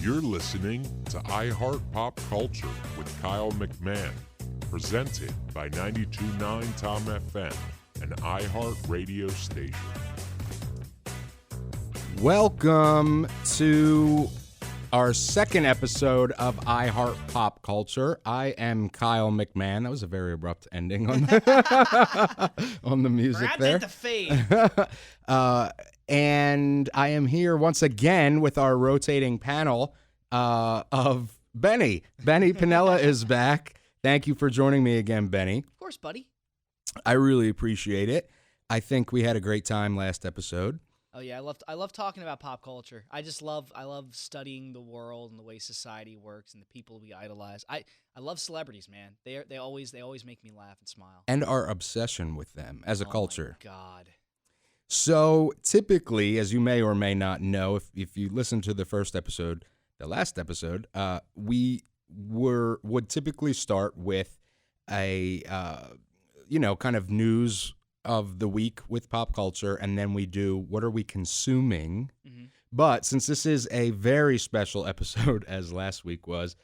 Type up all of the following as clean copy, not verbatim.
You're listening to iHeart Pop Culture with Kyle McMahon, presented by 92.9 Tom FM, an iHeart radio station. Welcome to our second episode of iHeart Pop Culture. I am Kyle McMahon. That was a very abrupt ending on on the music there. The fade. And I am here once again with our rotating panel of Benny. Benny Panella is back. Thank you for joining me again, Benny. Of course, buddy. I really appreciate it. I think we had a great time last episode. Oh yeah, I love talking about pop culture. I love studying the world and the way society works and the people we idolize. I love celebrities, man. They always make me laugh and smile. And our obsession with them as a culture. My God. So typically, as you may or may not know, if you listen to the first episode, the last episode, we would typically start with a kind of news of the week with pop culture, and then we do what are we consuming. Mm-hmm. But since this is a very special episode, as last week was,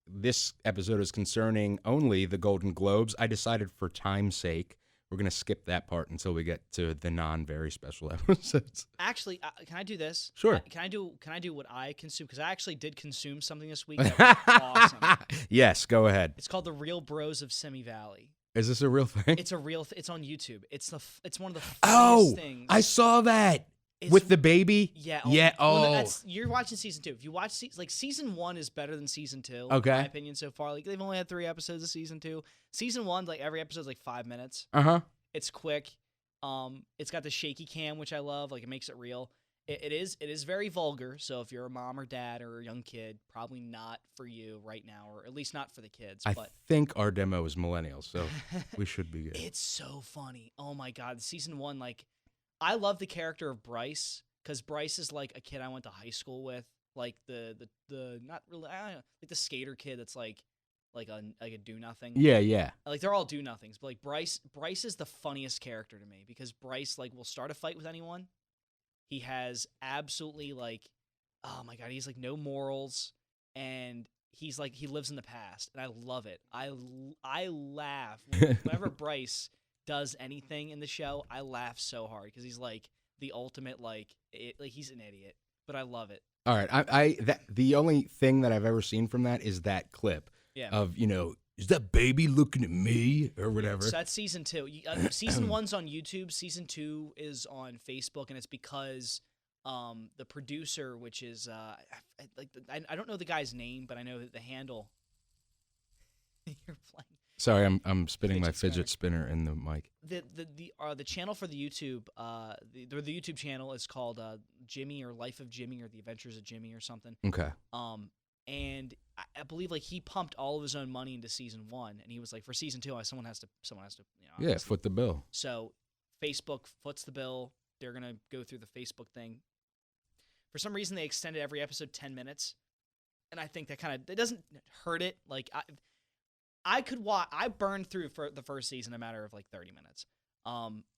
this episode is concerning only the Golden Globes. I decided for time's sake, we're going to skip that part until we get to the non-very special episodes. Actually, can I do this? Sure. Can I do what I consume? Because I actually did consume something this week that was awesome. Yes, go ahead. It's called The Real Bros of Simi Valley. Is this a real thing? It's a real. It's on YouTube. It's one of the funniest things. I saw that with the baby. Yeah. Yeah. You're watching season 2. If you watch season 1 is better than season 2. Okay. In my opinion, so far, like they've only had 3 episodes of season 2. Season 1, like every episode's like 5 minutes. It's quick. It's got the shaky cam, which I love. Like it makes it real. It is very vulgar. So if you're a mom or dad or a young kid, probably not for you right now, or at least not for the kids. I think our demo is millennials, so we should be good. It's so funny. Oh my God, season 1. Like, I love the character of Bryce because Bryce is like a kid I went to high school with, like the not really, I don't know, like the skater kid that's like a do nothing. Yeah. Like they're all do nothings, but like Bryce is the funniest character to me because Bryce like will start a fight with anyone. He has absolutely like, oh my God, he's like no morals, and he's like he lives in the past, and I love it. I laugh whenever Bryce does anything in the show. I laugh so hard because he's like the ultimate like he's an idiot, but I love it. All right, the only thing that I've ever seen from that is that clip. Yeah. Of, is that baby looking at me or whatever? So that's season 2. Season 1's on YouTube. Season 2 is on Facebook, and it's because the producer, which is I don't know the guy's name, but I know the handle. You're playing. Sorry, I'm spinning my fidget spinner in the mic. The channel for the YouTube the YouTube channel is called Jimmy or Life of Jimmy or The Adventures of Jimmy or something. Okay. And I believe like he pumped all of his own money into season 1, and he was like, for season 2, someone has to foot the bill. So Facebook foots the bill. They're gonna go through the Facebook thing. For some reason, they extended every episode 10 minutes, and I think that it doesn't hurt it. Like I could watch. I burned through for the first season in a matter of like 30 minutes.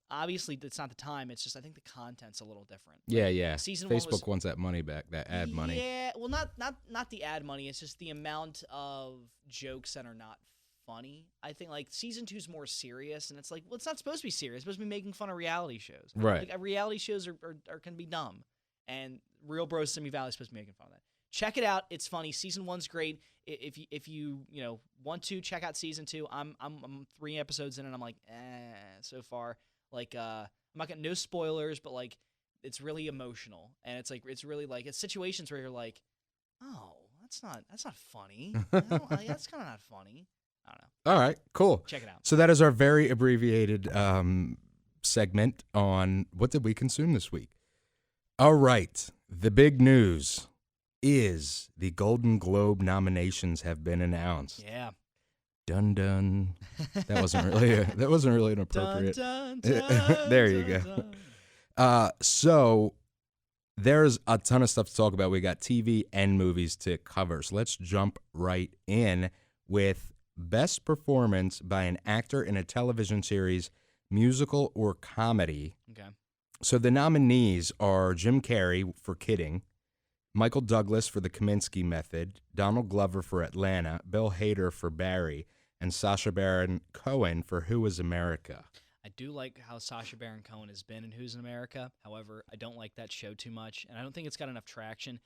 Obviously, it's not the time. It's just I think the content's a little different. Yeah. Season Facebook wants that money back, that ad money. Yeah, well, not the ad money. It's just the amount of jokes that are not funny. I think like season 2 is more serious, and it's like, well, it's not supposed to be serious. It's supposed to be making fun of reality shows. Right. Like reality shows are can be dumb, and Real Bros Simi Valley is supposed to be making fun of that. Check it out. It's funny. Season 1's great. If you want to check out season 2, I'm 3 episodes in, and I'm like, so far. Like I'm not getting no spoilers, but like it's really emotional, and it's really like it's situations where you're like, oh, that's not funny. That's kind of not funny. I don't know. All right, cool. Check it out. So that is our very abbreviated segment on what did we consume this week. All right, the big news is the Golden Globe nominations have been announced. Yeah. Dun dun. That wasn't really an appropriate. Dun, dun, dun, there you dun, go. Dun. So there's a ton of stuff to talk about. We got TV and movies to cover. So let's jump right in with best performance by an actor in a television series, musical or comedy. Okay. So the nominees are Jim Carrey for Kidding, Michael Douglas for The Kaminsky Method, Donald Glover for Atlanta, Bill Hader for Barry, and Sacha Baron Cohen for Who Is America. I do like how Sacha Baron Cohen has been in Who's in America. However, I don't like that show too much, and I don't think it's got enough traction.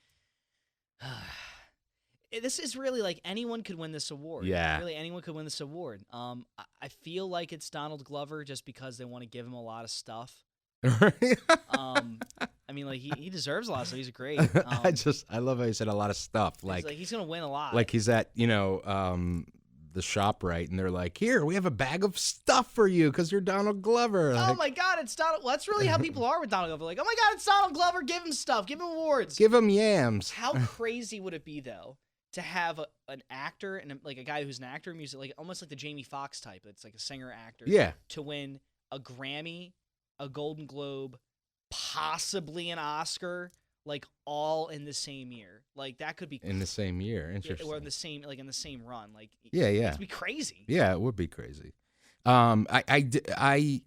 This is really like anyone could win this award. Yeah. Really, anyone could win this award. I feel like it's Donald Glover just because they want to give him a lot of stuff. I mean, like he deserves a lot, so he's great. I love how you said a lot of stuff. Like he's gonna win a lot. Like he's at the ShopRite, and they're like, "Here, we have a bag of stuff for you because you're Donald Glover." Oh my God, it's Donald. Well, that's really how people are with Donald Glover. Like, oh my God, it's Donald Glover. Give him stuff. Give him awards. Give him yams. How crazy would it be though to have an actor and like a guy who's an actor in music, like almost like the Jamie Foxx type. It's like a singer actor. Yeah. To win a Grammy, a Golden Globe, possibly an Oscar, like all in the same year. Like that could be in the same year. Interesting. Or in the same run. Like yeah. It'd be crazy. Yeah, it would be crazy. I'm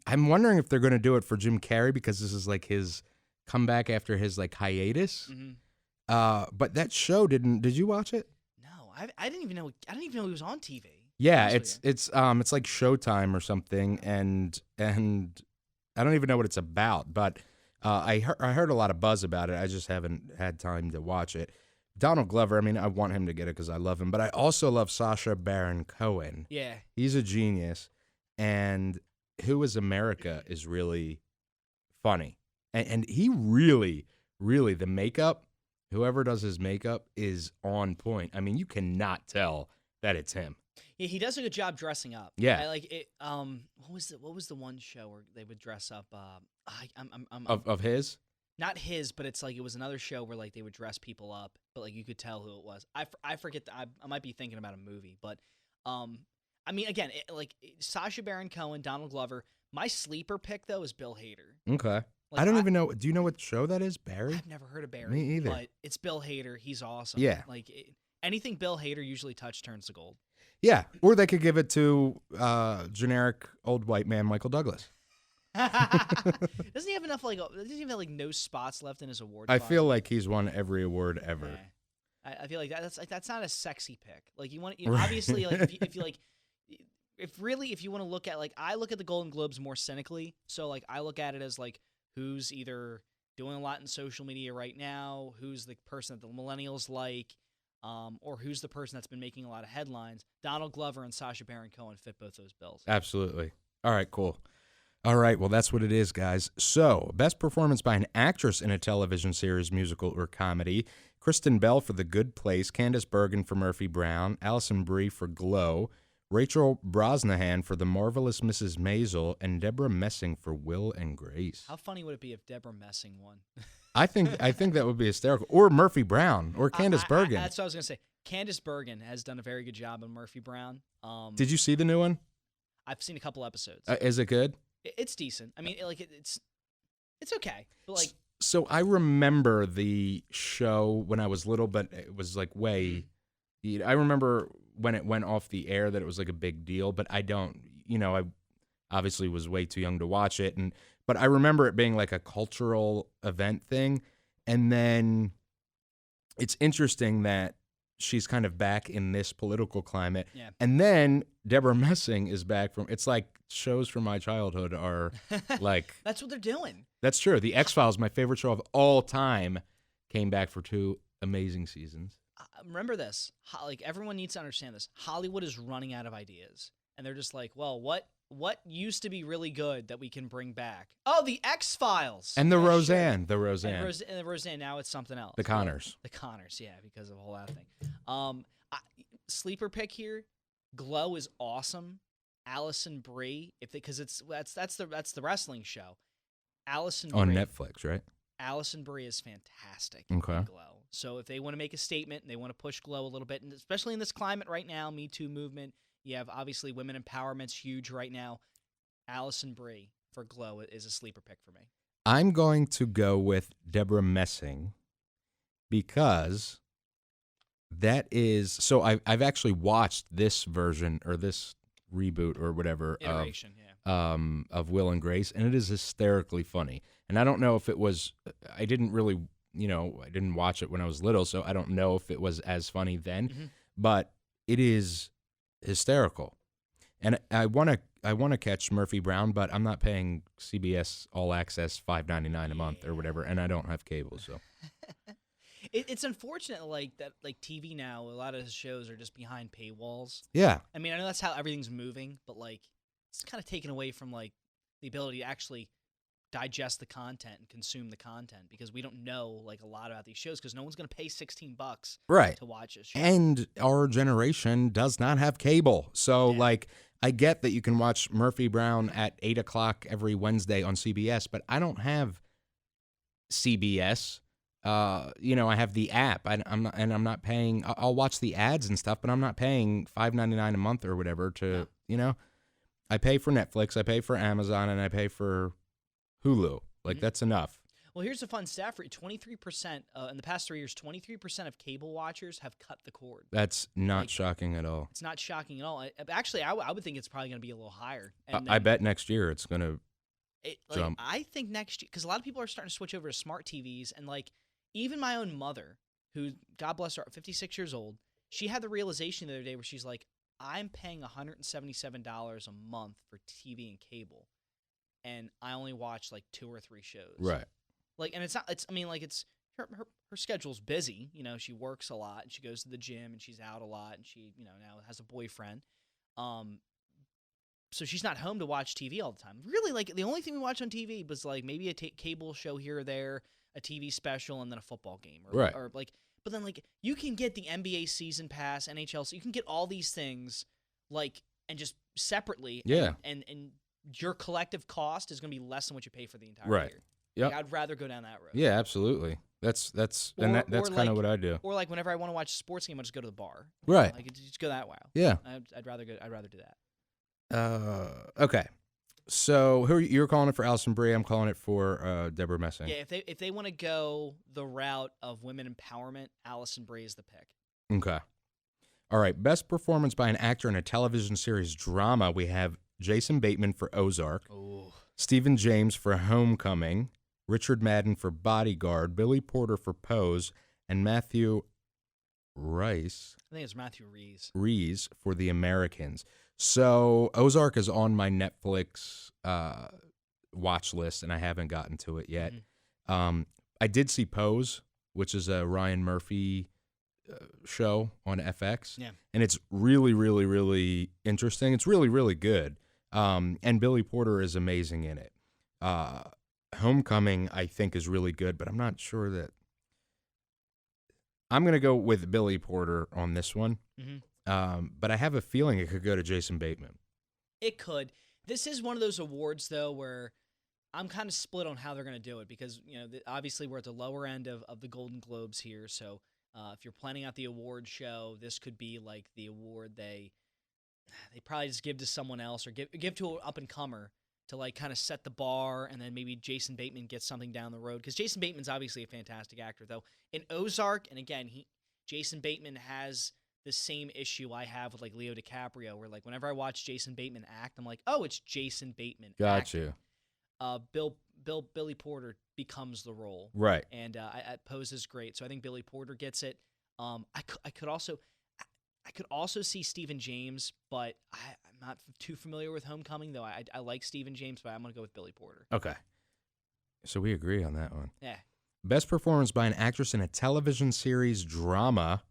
wondering if they're going to do it for Jim Carrey because this is like his comeback after his like hiatus. Mm-hmm. But that show did you watch it? No, I didn't even know. I didn't even know he was on TV. Yeah, it's like Showtime or something, and I don't even know what it's about, but I heard a lot of buzz about it. I just haven't had time to watch it. Donald Glover, I mean, I want him to get it because I love him, but I also love Sacha Baron Cohen. Yeah. He's a genius, and Who Is America is really funny. And he really, really, the makeup, whoever does his makeup is on point. I mean, you cannot tell that it's him. Yeah, he does a good job dressing up. Yeah, I like it. What was the one show where they would dress up? Of his, not his, but it's like it was another show where like they would dress people up, but like you could tell who it was. I forget. I might be thinking about a movie, but I mean, again, Sacha Baron Cohen, Donald Glover. My sleeper pick though is Bill Hader. Okay. Like, I don't even know. Do you know what show that is? Barry? I've never heard of Barry. Me either. But it's Bill Hader. He's awesome. Yeah. Like anything Bill Hader usually turns to gold. Yeah, or they could give it to generic old white man Michael Douglas. Doesn't he have enough doesn't he have like no spots left in his award I file? feel like he's won every award ever. Yeah. I feel like that's not a sexy pick. Like obviously like if you want to look at I look at the Golden Globes more cynically. So like I look at it as like who's either doing a lot in social media right now, who's the person that the millennials like. Or who's the person that's been making a lot of headlines. Donald Glover and Sacha Baron Cohen fit both those bills. Absolutely. All right, cool. All right, well, that's what it is, guys. So, best performance by an actress in a television series, musical, or comedy. Kristen Bell for The Good Place, Candice Bergen for Murphy Brown, Alison Brie for Glow, Rachel Brosnahan for The Marvelous Mrs. Maisel, and Deborah Messing for Will and Grace. How funny would it be if Deborah Messing won? I think that would be hysterical. Or Murphy Brown, or Candice Bergen. That's what I was going to say. Candice Bergen has done a very good job on Murphy Brown. Did you see the new one? I've seen a couple episodes. Is it good? It's decent. I mean, it's okay. But so I remember the show when I was little, but it was like way. I remember when it went off the air that it was like a big deal, but I don't. I obviously was way too young to watch it, but I remember it being like a cultural event thing. And then it's interesting that she's kind of back in this political climate. Yeah. And then Deborah Messing is back it's like shows from my childhood are like. That's what they're doing. That's true. The X-Files, my favorite show of all time, came back for 2 amazing seasons. Remember this. Everyone needs to understand this. Hollywood is running out of ideas. And they're just like, well, what used to be really good that we can bring back? Oh, the X-Files. And the Roseanne. And the Roseanne. Now it's something else. The Connors. The Connors, yeah, because of the whole other thing. Sleeper pick here, Glow is awesome. Alison Brie, because that's the wrestling show. Alison Brie. On Netflix, right? Alison Brie is fantastic. Okay. In Glow. So if they want to make a statement and they want to push Glow a little bit, and especially in this climate right now, Me Too movement, you have obviously women empowerment's huge right now. Alison Brie for Glow is a sleeper pick for me. I'm going to go with Deborah Messing because that is so. I've actually watched this version or this reboot or whatever iteration, of Will and Grace, and it is hysterically funny. And I don't know if it was. I didn't really I didn't watch it when I was little, so I don't know if it was as funny then, Mhm. but it is hysterical. And I want to catch Murphy Brown, but I'm not paying CBS All Access $5.99 a month or whatever, and I don't have cable, so. It's unfortunate, that TV now, a lot of shows are just behind paywalls. Yeah. I mean, I know that's how everything's moving, but it's kind of taken away from the ability to actually digest the content and consume the content, because we don't know a lot about these shows, because no one's going to pay $16 Right. to watch a show. And our generation does not have cable. So, Yeah. I get that you can watch Murphy Brown at 8 o'clock every Wednesday on CBS, but I don't have CBS. I have the app. I'm not paying. I'll watch the ads and stuff, but I'm not paying $5.99 a month or whatever to, I pay for Netflix, I pay for Amazon, and I pay for Hulu. That's enough. Well, here's a fun stat for you. 23%, in the past 3 years, 23% of cable watchers have cut the cord. That's not shocking at all. It's not shocking at all. Actually, I would think it's probably going to be a little higher. And I bet next year it's going to jump. I think next year, because a lot of people are starting to switch over to smart TVs, and even my own mother, who, God bless her, 56 years old, she had the realization the other day where she's like, I'm paying $177 a month for TV and cable, and I only watch 2 or 3 shows. Right. And it's not. It's her schedule's busy. She works a lot, and she goes to the gym, and she's out a lot, and she now has a boyfriend. So she's not home to watch TV all the time. Really, the only thing we watch on TV was maybe a cable show here or there, a TV special, and then a football game. Right. But then you can get the NBA season pass, NHL, so you can get all these things and just separately. Yeah. And your collective cost is going to be less than what you pay for the entire Right. year. Yep. I'd rather go down that road. Yeah, absolutely. That's kind of what I do. Or whenever I want to watch a sports game, I'll just go to the bar. Right. Just go that way. Yeah. I'd rather do that. Okay. So you're calling it for Alison Brie. I'm calling it for Deborah Messing. Yeah. If they want to go the route of women empowerment, Alison Brie is the pick. Okay. All right. Best performance by an actor in a television series drama. We have Jason Bateman for Ozark. Oh. Stephen James for Homecoming, Richard Madden for Bodyguard, Billy Porter for Pose, and Matthew Rhys. I think it's Matthew Rhys. Rhys for The Americans. So Ozark is on my Netflix watch list, and I haven't gotten to it yet. Mm-hmm. I did see Pose, which is a Ryan Murphy show on FX. Yeah. And it's really, really, really interesting. It's really, really good. And Billy Porter is amazing in it. Homecoming, I think, is really good, but I'm not sure that... I'm going to go with Billy Porter on this one. Mm-hmm. But I have a feeling it could go to Jason Bateman. It could. This is one of those awards, though, where I'm kind of split on how they're going to do it, because obviously we're at the lower end of the Golden Globes here. So if you're planning out the award show, this could be the award they probably just give to someone else, or give to an up-and-comer to kind of set the bar, and then maybe Jason Bateman gets something down the road, because Jason Bateman's obviously a fantastic actor, though. In Ozark, and again, Jason Bateman has the same issue I have with Leo DiCaprio, where whenever I watch Jason Bateman act, I'm like, oh, it's Jason Bateman. Gotcha. Billy Porter becomes the role, right? And Pose is great, so I think Billy Porter gets it. I could also see Stephen James, but I'm not too familiar with Homecoming, though. I like Stephen James, but I'm going to go with Billy Porter. Okay. So we agree on that one. Yeah. Best performance by an actress in a television series drama.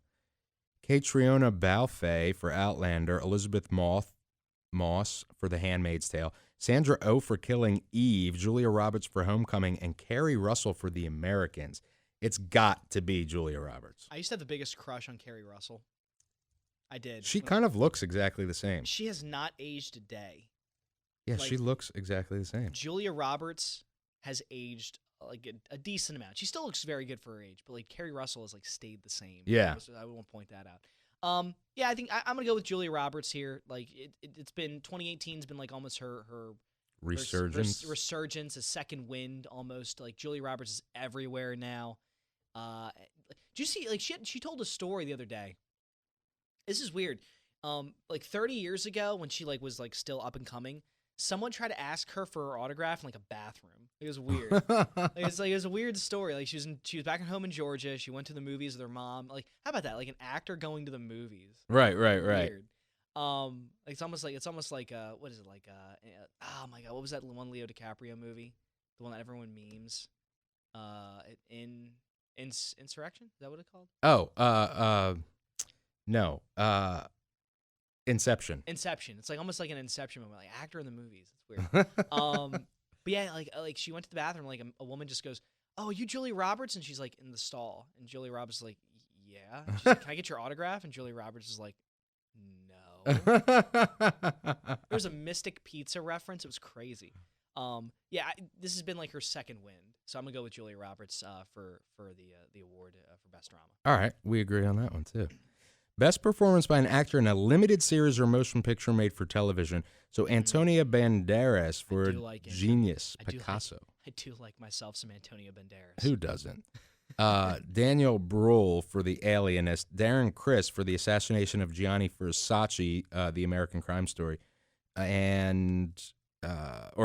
Catriona Balfe for Outlander, Elizabeth Moss for The Handmaid's Tale, Sandra Oh for Killing Eve, Julia Roberts for Homecoming, and Kerry Russell for The Americans. It's got to be Julia Roberts. I used to have the biggest crush on Kerry Russell. I did. She kind of looks exactly the same. She has not aged a day. Yeah, she looks exactly the same. Julia Roberts has aged a decent amount. She still looks very good for her age, but Kerry Russell has stayed the same. Yeah. I want to point that out. Yeah, I think I'm gonna go with Julia Roberts here. It's been 2018's been almost her resurgence, a second wind almost. Julia Roberts is everywhere now. Did you see she told a story the other day. This is weird. 30 years ago when she was still up and coming, someone tried to ask her for her autograph in like a bathroom. It was weird. It was a weird story. Like she was back at home in Georgia. She went to the movies with her mom. Like, how about that? Like an actor going to the movies. Right. Weird. It's almost like what is it like? Oh my God, what was that one Leo DiCaprio movie? The one that everyone memes. Insurrection? Is that what it's called? Oh, no. Inception. Inception. It's like almost like an Inception moment, like actor in the movies. It's weird. But yeah, like she went to the bathroom, like a woman just goes, "Oh, you Julia Roberts?" And she's like in the stall, and Julia Roberts is like, "Yeah." And she's like, "Can I get your autograph?" And Julia Roberts is like, "No." There was a Mystic Pizza reference. It was crazy. This has been like her second win, so I'm gonna go with Julia Roberts for the award for best drama. All right, we agree on that one too. Best performance by an actor in a limited series or motion picture made for television. So Antonia Banderas for Genius, Picasso. I do like myself some Antonio Banderas. Who doesn't? Daniel Bruhl for The Alienist. Darren Criss for The Assassination of Gianni Versace, The American Crime Story. Or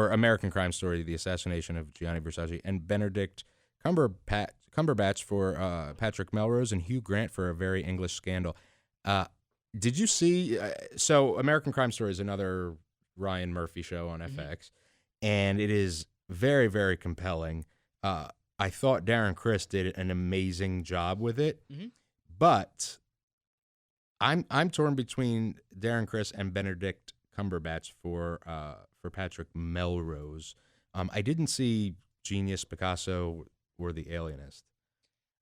American Crime Story, The Assassination of Gianni Versace. And Benedict Cumberbatch for Patrick Melrose, and Hugh Grant for A Very English Scandal. Did you see? So American Crime Story is another Ryan Murphy show on FX, and it is very, very compelling. I thought Darren Criss did an amazing job with it, but I'm torn between Darren Criss and Benedict Cumberbatch for Patrick Melrose. I didn't see Genius, Picasso, or The Alienist.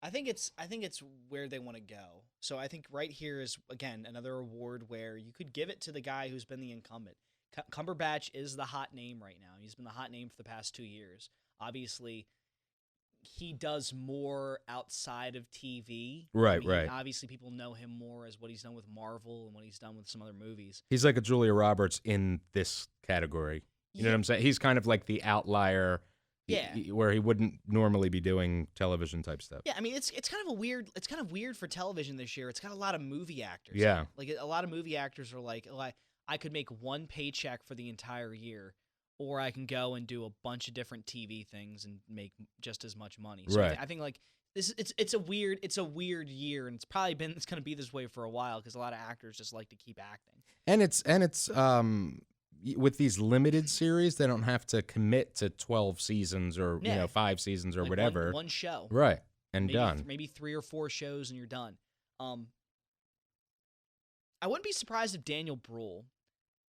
I think it's where they want to go. So I think right here is, again, another award where you could give it to the guy who's been the incumbent. Cumberbatch is the hot name right now. He's been the hot name for the past 2 years. Obviously, he does more outside of TV. Right. Obviously, people know him more as what he's done with Marvel and what he's done with some other movies. He's like a Julia Roberts in this category. You know what I'm saying? He's kind of like the outlier. Yeah, where he wouldn't normally be doing television type stuff. Yeah, I mean it's kind of weird for television this year. It's got a lot of movie actors. Yeah, like a lot of movie actors are like, oh, I could make one paycheck for the entire year, or I can go and do a bunch of different TV things and make just as much money. So right. I think like this, it's a weird year, and it's going to be this way for a while because a lot of actors just like to keep acting. And it's with these limited series, they don't have to commit to 12 seasons or 5 seasons or like whatever. One show, right? And maybe, done. Maybe 3 or 4 shows and you're done. I wouldn't be surprised if Daniel Bruhl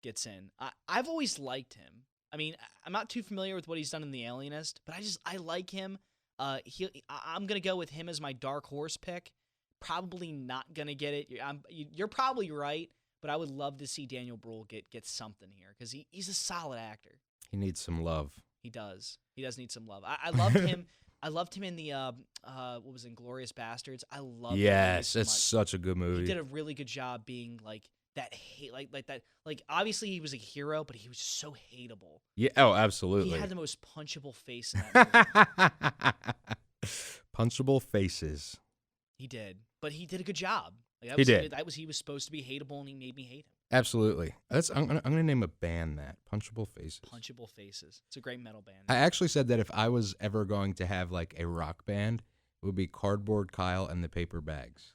gets in. I've always liked him. I mean, I'm not too familiar with what he's done in The Alienist, but I like him. I'm gonna go with him as my dark horse pick. Probably not gonna get it. You're probably right. But I would love to see Daniel Bruhl get something here because he's a solid actor. He needs some love. He does. He does need some love. I loved him. I loved him in the what was Inglourious Bastards. I loved him. Yes, it's such a good movie. He did a really good job being like that like that. Like obviously he was a hero, but he was so hateable. Yeah. Oh, absolutely. He had the most punchable face in that movie. Punchable faces. He did, but he did a good job. Like, he did. He was supposed to be hateable, and he made me hate him. Absolutely. I'm gonna name a band that Punchable Faces. Punchable Faces. It's a great metal band. I actually said that if I was ever going to have like a rock band, it would be Cardboard Kyle and the Paper Bags.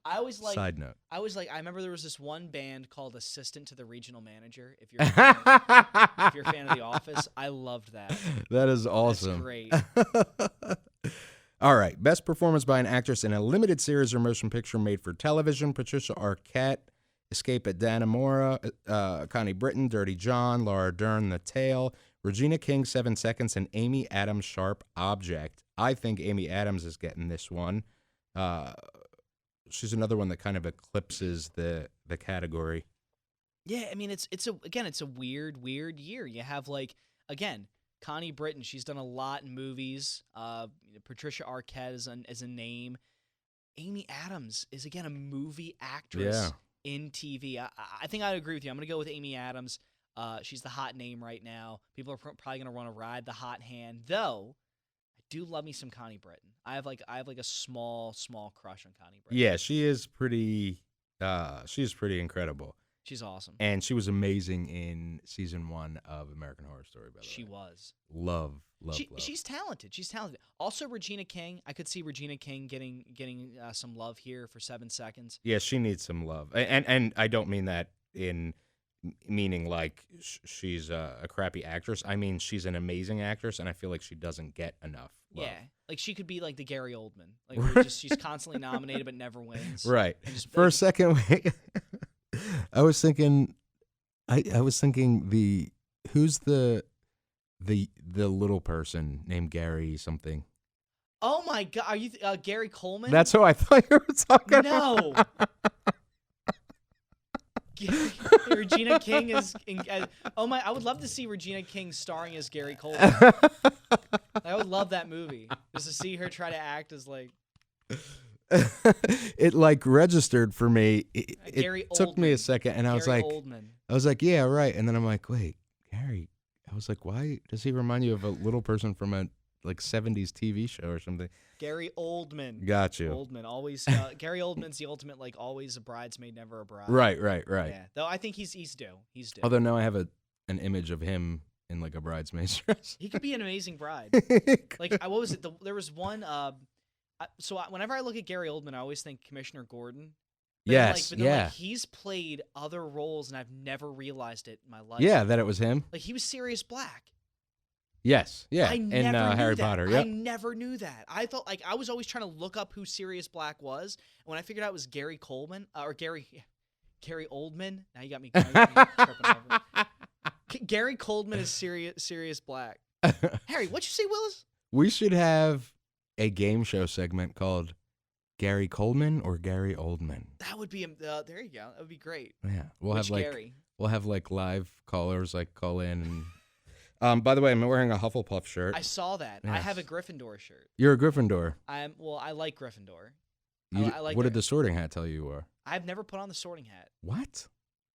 I always like. Side note. I remember there was this one band called Assistant to the Regional Manager. If you're a fan of The Office, I loved that. That is awesome. That's great. All right. Best performance by an actress in a limited series or motion picture made for television. Patricia Arquette, Escape at Dannemora, Connie Britton, Dirty John, Laura Dern, The Tale, Regina King, 7 Seconds, and Amy Adams, Sharp Object. I think Amy Adams is getting this one. She's another one that kind of eclipses the category. Yeah, I mean it's a weird year. You have like again. Connie Britton, she's done a lot in movies. Patricia Arquette is a name. Amy Adams is, again, a movie actress in TV. I think I agree with you. I'm going to go with Amy Adams. She's the hot name right now. People are probably going to want to ride the hot hand, though I do love me some Connie Britton. I have like a small crush on Connie Britton. Yeah, she is pretty she's pretty incredible. She's awesome. And she was amazing in season 1 of American Horror Story, by the way. She was. Love. She's talented. She's talented. Also, Regina King. I could see Regina King getting some love here for 7 seconds. Yeah, she needs some love. And I don't mean that in meaning like she's a crappy actress. I mean, she's an amazing actress, and I feel like she doesn't get enough love. Yeah, like she could be like the Gary Oldman. Like where she's constantly nominated but never wins. Right. Just, For a second, I was thinking, who's the little person named Gary something? Oh my God, are you Gary Coleman? That's who I thought you were talking about. No. Regina King is. I would love to see Regina King starring as Gary Coleman. I would love that movie just to see her try to act as like. It like registered for me. It took me a Oldman. second, and I was Gary like, Oldman. yeah, right. And then I'm like, wait, Gary. I was like, why does he remind you of a little person from a like 70s TV show or something? Gary Oldman. Got you. Oldman always. Gary Oldman's the ultimate, like always a bridesmaid, never a bride. Right. Yeah. Though I think he's due. He's due. Although now I have an image of him in like a bridesmaid's dress. He could be an amazing bride. Like what was it? There was one. Whenever I look at Gary Oldman, I always think Commissioner Gordon. But Yes. then, he's played other roles, and I've never realized it in my life. Yeah, that it was him. Like he was Sirius Black. Yes. Yeah. I in never knew Harry that. Potter. I Yep. never knew that. I thought I was always trying to look up who Sirius Black was, and when I figured out it was Gary Coleman or Gary Oldman. Now you got me tripping over. Gary Coleman is Sirius Black. Harry, what'd you say, Willis? We should have a game show segment called Gary Coleman or Gary Oldman. That would be there. You go. That would be great. Yeah, Which Gary? We'll have like live callers like call in and. By the way, I'm wearing a Hufflepuff shirt. I saw that. Yes. I have a Gryffindor shirt. You're a Gryffindor. I like Gryffindor. I like what did the Sorting Hat tell you were? I've never put on the Sorting Hat. What?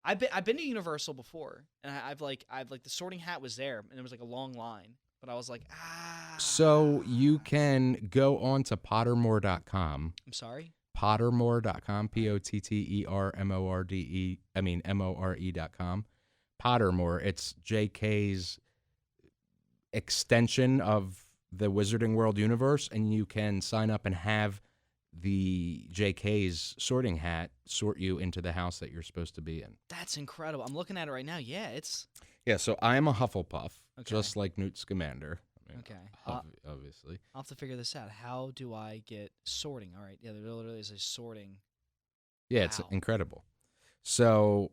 I've been to Universal before, and I've the Sorting Hat was there, and there was like a long line, but I was like, So you can go on to Pottermore.com. I'm sorry. Pottermore.com. Pottermore.com. Pottermore. It's JK's extension of the Wizarding World universe, and you can sign up and have the JK's sorting hat sort you into the house that you're supposed to be in. That's incredible. I'm looking at it right now. Yeah, it's... Yeah, so I am a Hufflepuff, just like Newt Scamander. I mean, okay. Obviously. I'll have to figure this out. How do I get sorting? All right. Yeah, there literally is a sorting. Yeah, Wow. It's incredible. So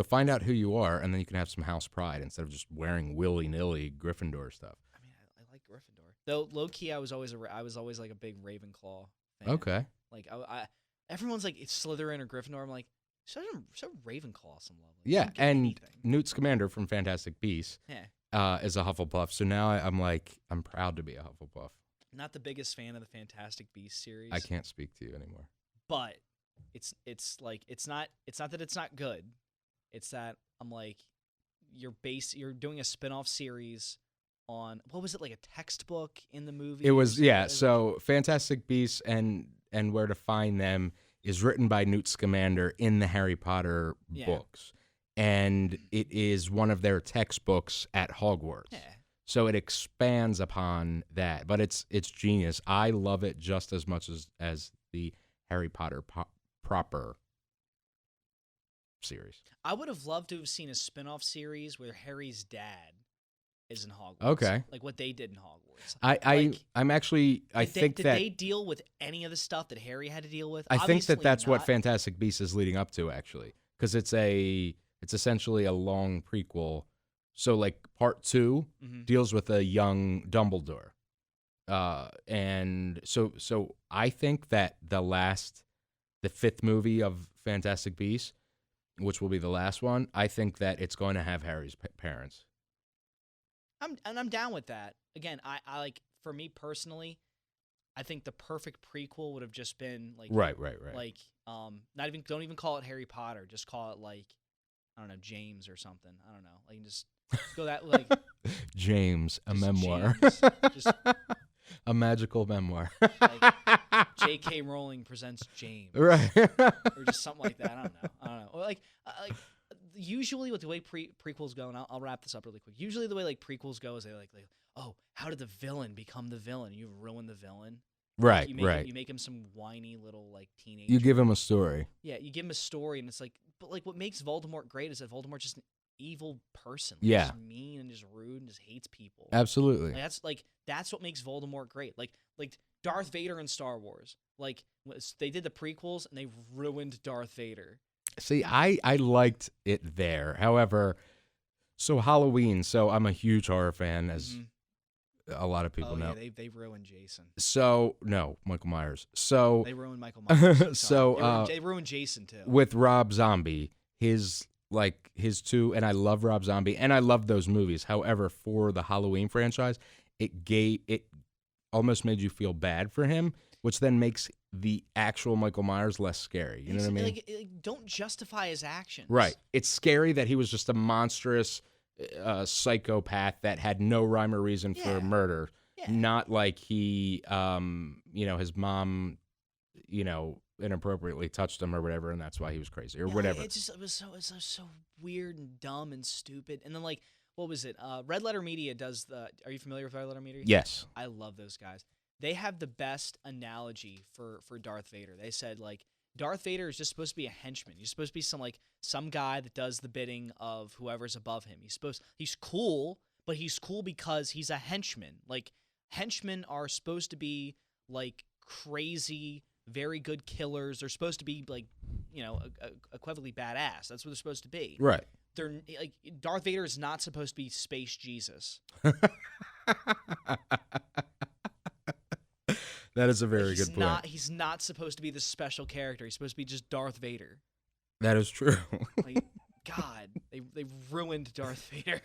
find out who you are, and then you can have some house pride instead of just wearing willy-nilly Gryffindor stuff. I mean, I like Gryffindor. Though low key, I was always like a big Ravenclaw fan. Okay. Like everyone's like it's Slytherin or Gryffindor. I'm like, show Ravenclaw some love. Like, Yeah, and Newt Scamander from Fantastic Beasts Yeah. is a Hufflepuff. So now I'm proud to be a Hufflepuff. Not the biggest fan of the Fantastic Beasts series. I can't speak to you anymore. But it's not that it's not good. It's that I'm like you're doing a spin-off series on what was it, like a textbook in the movie? It was so Fantastic Beasts and Where to Find Them is written by Newt Scamander in the Harry Potter books. And it is one of their textbooks at Hogwarts. Yeah. So it expands upon that, but it's genius. I love it just as much as the Harry Potter proper series. I would have loved to have seen a spin-off series where Harry's dad is in Hogwarts. Okay. Like what they did in Hogwarts. Did they deal with any of the stuff that Harry had to deal with? I think Obviously that's what not. Fantastic Beasts is leading up to, actually, because it's essentially a long prequel. So like part 2 deals with a young Dumbledore. And so I think that the 5th movie of Fantastic Beasts, which will be the last one, I think that it's going to have Harry's parents. I'm down with that. Again, I like, for me personally, I think the perfect prequel would have just been like Right. Like don't even call it Harry Potter, just call it like, I don't know, James or something. I don't know. Like just go that like James, a memoir. James, just a magical memoir. like J.K. Rowling presents James. Right. Or just something like that. I don't know. Usually with the way prequels go, and I'll wrap this up really quick. Usually the way like prequels go is they oh, how did the villain become the villain? You ruin the villain. Right, You make him some whiny little like teenager. You give him a story. Yeah, you give him a story, and it's like, but like what makes Voldemort great is that Voldemort's just an evil person. Like, Yeah. just mean and just rude and just hates people. Absolutely. That's what makes Voldemort great. Like Darth Vader in Star Wars. Like they did the prequels and they ruined Darth Vader. See, I liked it there. However, so Halloween. So I'm a huge horror fan, as a lot of people know. Yeah, they ruined Jason. So no, Michael Myers. So They ruined Michael Myers. So they ruined Jason too. with Rob Zombie, his two, and I love Rob Zombie, and I love those movies. However, for the Halloween franchise, it almost made you feel bad for him, which then makes the actual Michael Myers less scary. You know what I mean? Like, don't justify his actions. Right. It's scary that he was just a monstrous psychopath that had no rhyme or reason for murder. Yeah. Not like he, his mom, inappropriately touched him or whatever, and that's why he was crazy or whatever. It was so weird and dumb and stupid. And then like, what was it? Red Letter Media does are you familiar with Red Letter Media? Yes. I love those guys. They have the best analogy for Darth Vader. They said like Darth Vader is just supposed to be a henchman. He's supposed to be some guy that does the bidding of whoever's above him. He's cool, but he's cool because he's a henchman. Like henchmen are supposed to be like crazy, very good killers. They're supposed to be like, equivocally badass. That's what they're supposed to be. Right. They're like Darth Vader is not supposed to be Space Jesus. That is a very good point. He's not supposed to be this special character. He's supposed to be just Darth Vader. That is true. Like, God, they ruined Darth Vader.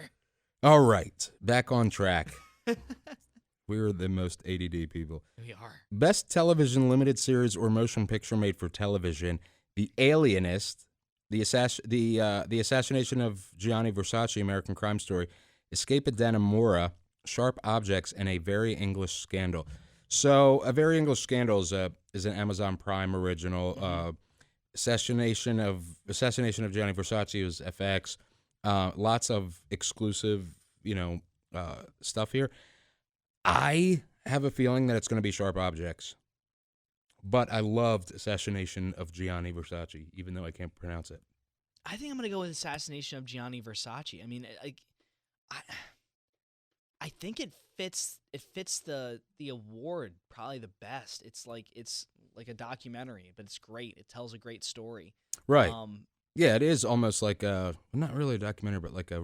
All right, back on track. We're the most ADD people. We are. Best television limited series or motion picture made for television: The Alienist, the assassination of Gianni Versace, American Crime Story, Escape at Dannemora, Sharp Objects, and A Very English Scandal. So, A Very English Scandal is an Amazon Prime original. Assassination of Gianni Versace was FX. Lots of exclusive, stuff here. I have a feeling that it's going to be Sharp Objects, but I loved Assassination of Gianni Versace, even though I can't pronounce it. I think I'm going to go with Assassination of Gianni Versace. I mean, I think it fits the award probably the best. It's like a documentary, but it's great. It tells a great story. Right. Yeah, it is almost like not really a documentary, but like a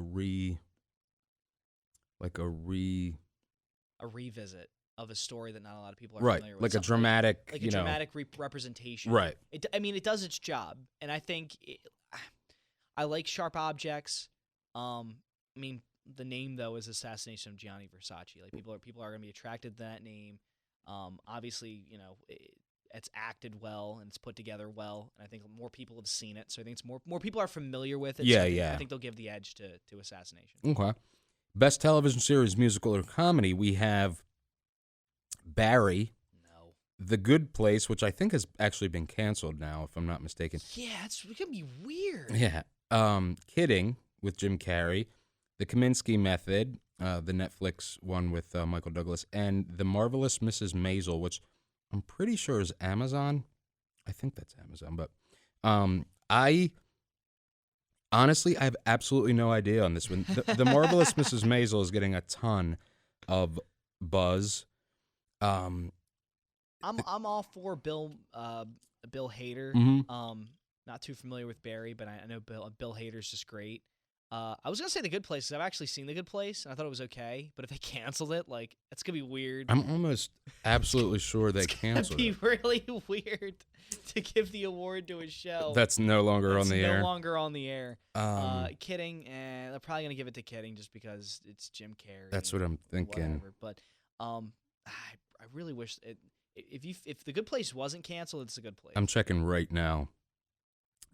revisit of a story that not a lot of people are right. familiar with. Like a dramatic, dramatic representation. Right. It does its job, and I think I like Sharp Objects. The name though is Assassination of Gianni Versace. Like people are going to be attracted to that name. Obviously, it's acted well and it's put together well, and I think more people have seen it, so I think it's more people are familiar with it. Yeah, so I think they'll give the edge to Assassination. Okay. Best television series, musical or comedy, we have Barry. No. The Good Place, which I think has actually been canceled now, if I'm not mistaken. Yeah, it's going to be weird. Yeah. Kidding with Jim Carrey. The Kaminsky Method, the Netflix one with Michael Douglas, and The Marvelous Mrs. Maisel, which I'm pretty sure is Amazon. I think that's Amazon, but I have absolutely no idea on this one. The Marvelous Mrs. Maisel is getting a ton of buzz. I'm all for Bill Hader. Mm-hmm. Not too familiar with Barry, but I know Bill Hader's just great. I was gonna say The Good Place because I've actually seen The Good Place and I thought it was okay. But if they canceled it, like it's gonna be weird. I'm almost absolutely sure they canceled it. It'd be really weird to give the award to a show that's no longer on the air. No longer on the air. Kidding, and they're probably gonna give it to Kidding just because it's Jim Carrey. That's what I'm thinking. Whatever. But I really wish if The Good Place wasn't canceled, it's a good place. I'm checking right now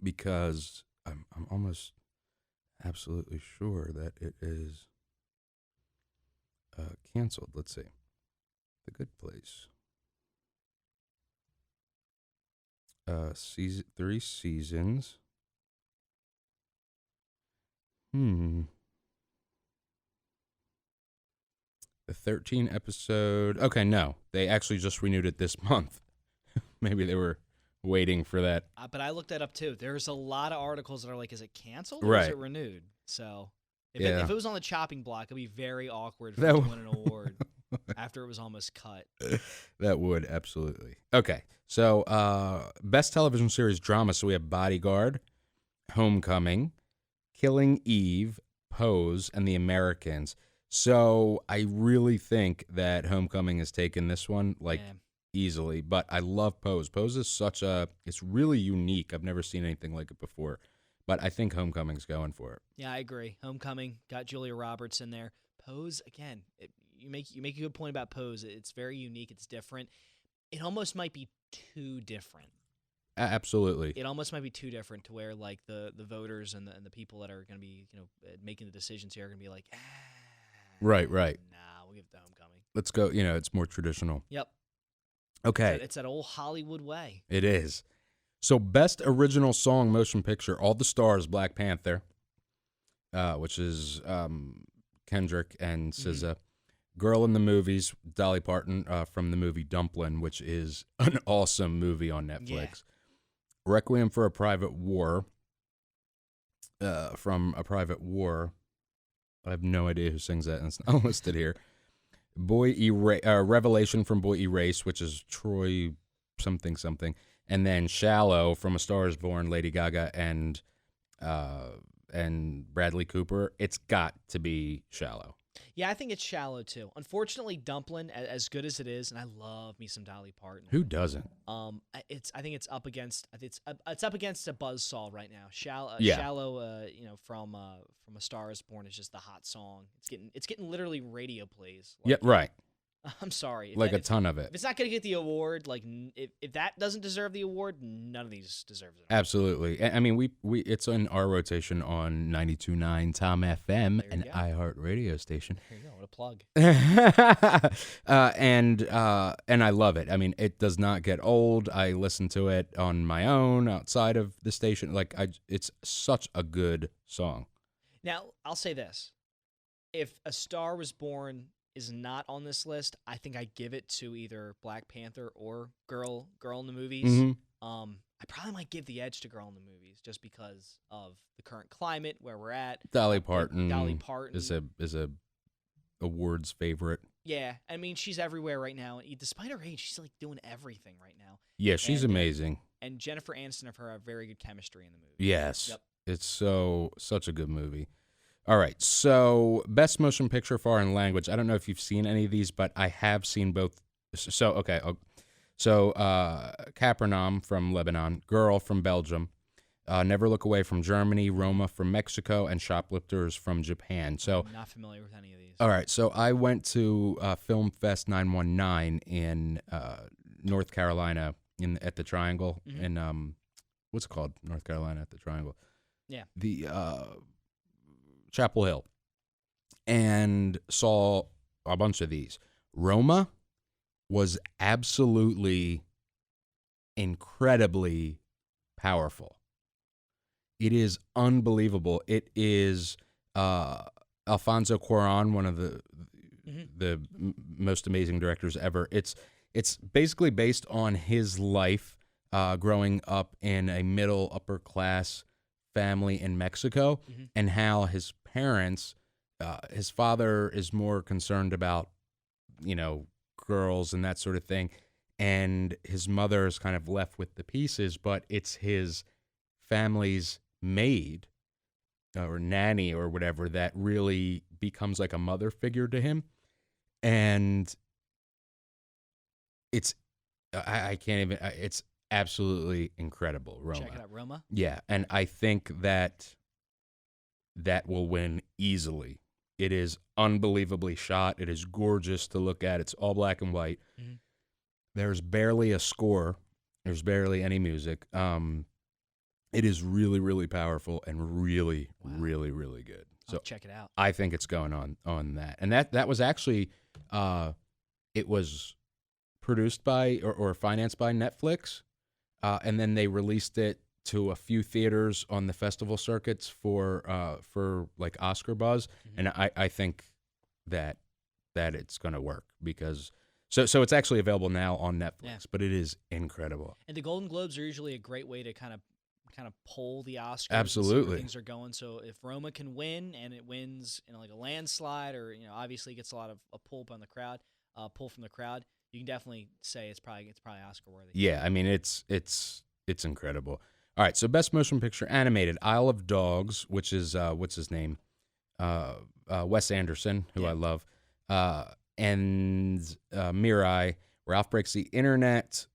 because I'm almost absolutely sure that it is canceled. Let's see. The Good Place. 3 seasons. The 13 episode. Okay, no. They actually just renewed it this month. Maybe they were waiting for that. But I looked that up too. There's a lot of articles that are like, is it canceled or is Right. it renewed? So if, Yeah. if it was on the chopping block, it'd be very awkward for That it to win an award after it was almost cut. That would, absolutely. Okay, so best television series drama. So we have Bodyguard, Homecoming, Killing Eve, Pose, and The Americans. So I really think that Homecoming has taken this one, like, Yeah. easily. But I love Pose. Pose is it's really unique. I've never seen anything like it before. But I think Homecoming's going for it. Yeah, I agree. Homecoming got Julia Roberts in there. Pose again. You make a good point about Pose. It's very unique. It's different. It almost might be too different. Absolutely. It almost might be too different to where like the voters and the people that are going to be making the decisions here are going to be like, Right. nah, we'll give it to Homecoming. Let's go. It's more traditional. Yep. Okay. It's that old Hollywood way. It is. So, best original song motion picture, All the Stars, Black Panther, which is Kendrick and SZA. Girl in the Movies, Dolly Parton from the movie Dumplin', which is an awesome movie on Netflix. Yeah. Requiem for a Private War, from A Private War. I have no idea who sings that, and it's not listed here. Revelation from Boy Erase, which is Troy something. And then Shallow from A Star is Born, Lady Gaga and Bradley Cooper. It's got to be Shallow. Yeah, I think it's Shallow too. Unfortunately, Dumplin', as good as it is, and I love me some Dolly Parton. Who doesn't? I think it's up against it's up against a buzzsaw right now. Shallow, from A Star is Born is just the hot song. It's getting literally radio plays. Yeah, right. I'm sorry. Like a ton of it. If it's not going to get the award, like if that doesn't deserve the award, none of these deserves it. Absolutely. I mean, we it's in our rotation on 92.9 Tom FM, an go. iHeart radio station. There you go. What a plug. And I love it. I mean, it does not get old. I listen to it on my own outside of the station. Like it's such a good song. Now, I'll say this. If A Star Was Born is not on this list, I think I give it to either Black Panther or Girl in the Movies. Mhm. I probably might give the edge to Girl in the Movies just because of the current climate where we're at. Dolly Parton. is a awards favorite. Yeah, I mean she's everywhere right now. Despite her age, she's like doing everything right now. Yeah, she's amazing. And Jennifer Aniston and her have very good chemistry in the movie. Yes. Yep. It's such a good movie. All right, so best motion picture foreign language. I don't know if you've seen any of these, but I have seen both. So, okay. So, Capernaum from Lebanon, Girl from Belgium, Never Look Away from Germany, Roma from Mexico, and Shoplifters from Japan. So, I'm not familiar with any of these. all right, so I went to Film Fest 919 in North Carolina at the Triangle in what's it called? North Carolina at the Triangle. Yeah. The Chapel Hill, and saw a bunch of these. Roma was absolutely incredibly powerful. It is unbelievable. It is Alfonso Cuarón, one of the most amazing directors ever. It's basically based on his life growing up in a middle upper class family in Mexico, and how his parents, his father is more concerned about, girls and that sort of thing, and his mother is kind of left with the pieces, but it's his family's maid or nanny or whatever that really becomes like a mother figure to him. And it's, I can't even, it's absolutely incredible, Roma. Check it out, Roma. Yeah, and I think that will win easily. It is unbelievably shot. It is gorgeous to look at. It's all black and white. There's barely a score. There's barely any music. It is really, really powerful and really, really, really good. So check it out. I think it's going on that. And that was actually, it was produced by or financed by Netflix. And then they released it to a few theaters on the festival circuits for like Oscar buzz, and I think that it's going to work because so it's actually available now on Netflix, but it is incredible. And the Golden Globes are usually a great way to kind of poll the Oscars. Absolutely, and see where things are going. So if Roma can win and it wins in like a landslide, or obviously gets a lot of a pull from the crowd, you can definitely say it's probably Oscar worthy. Yeah, I mean it's incredible. All right, so best motion picture animated, Isle of Dogs, which is what's his name, Wes Anderson, who I love, and Mirai, Ralph Breaks the Internet,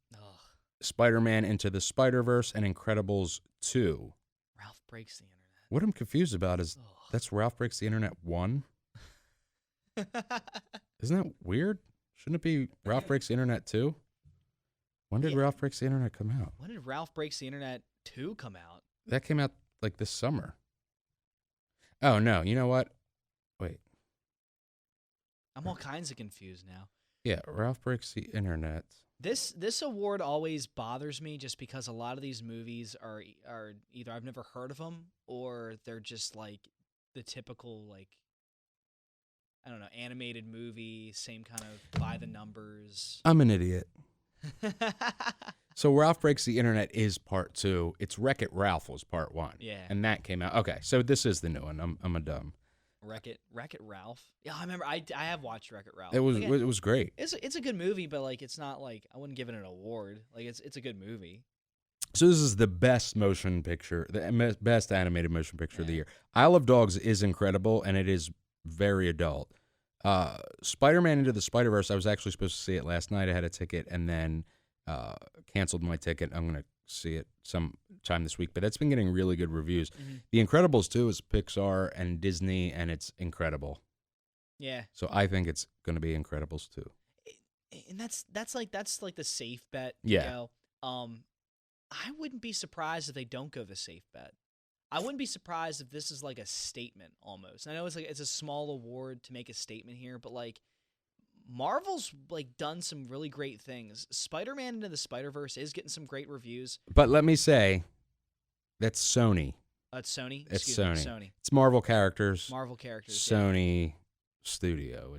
Spider-Man Into the Spider-Verse, and Incredibles 2. Ralph Breaks the Internet. What I'm confused about is that's Ralph Breaks the Internet 1. Isn't that weird? Shouldn't it be Ralph Breaks the Internet 2? When did Ralph Breaks the Internet come out? When did Ralph Breaks the Internet 2 come out? That came out like this summer. Oh, no. You know what? Wait. I'm all kinds of confused now. Yeah, Ralph Breaks the Internet. This award always bothers me just because a lot of these movies are either I've never heard of them or they're just like the typical like I don't know, animated movie, same kind of by the numbers. I'm an idiot. So Ralph Breaks the Internet is part 2. It's Wreck-It Ralph was part 1. Yeah. And that came out. Okay, so this is the new one. I'm a dumb. Wreck-It Ralph. Yeah, I remember. I have watched Wreck-It Ralph. It was great. It's a good movie, but like it's not like I wouldn't give it an award. Like it's a good movie. So this is the best motion picture, the best animated motion picture of the year. Isle of Dogs is incredible, and it is very adult. Spider-Man Into the Spider-Verse, I was actually supposed to see it last night. I had a ticket and then canceled my ticket. I'm going to see it sometime this week, but that's been getting really good reviews. The Incredibles 2 is Pixar and Disney, and it's incredible. Yeah. So I think it's going to be Incredibles 2. And that's like the safe bet. Yeah. I wouldn't be surprised if they don't go the safe bet. I wouldn't be surprised if this is like a statement almost. And I know it's a small award to make a statement here, but like Marvel's like done some really great things. Spider-Man Into the Spider-Verse is getting some great reviews. But let me say, that's Sony. It's Sony? It's Excuse me, Sony. Sony. It's Marvel characters. Sony Studio.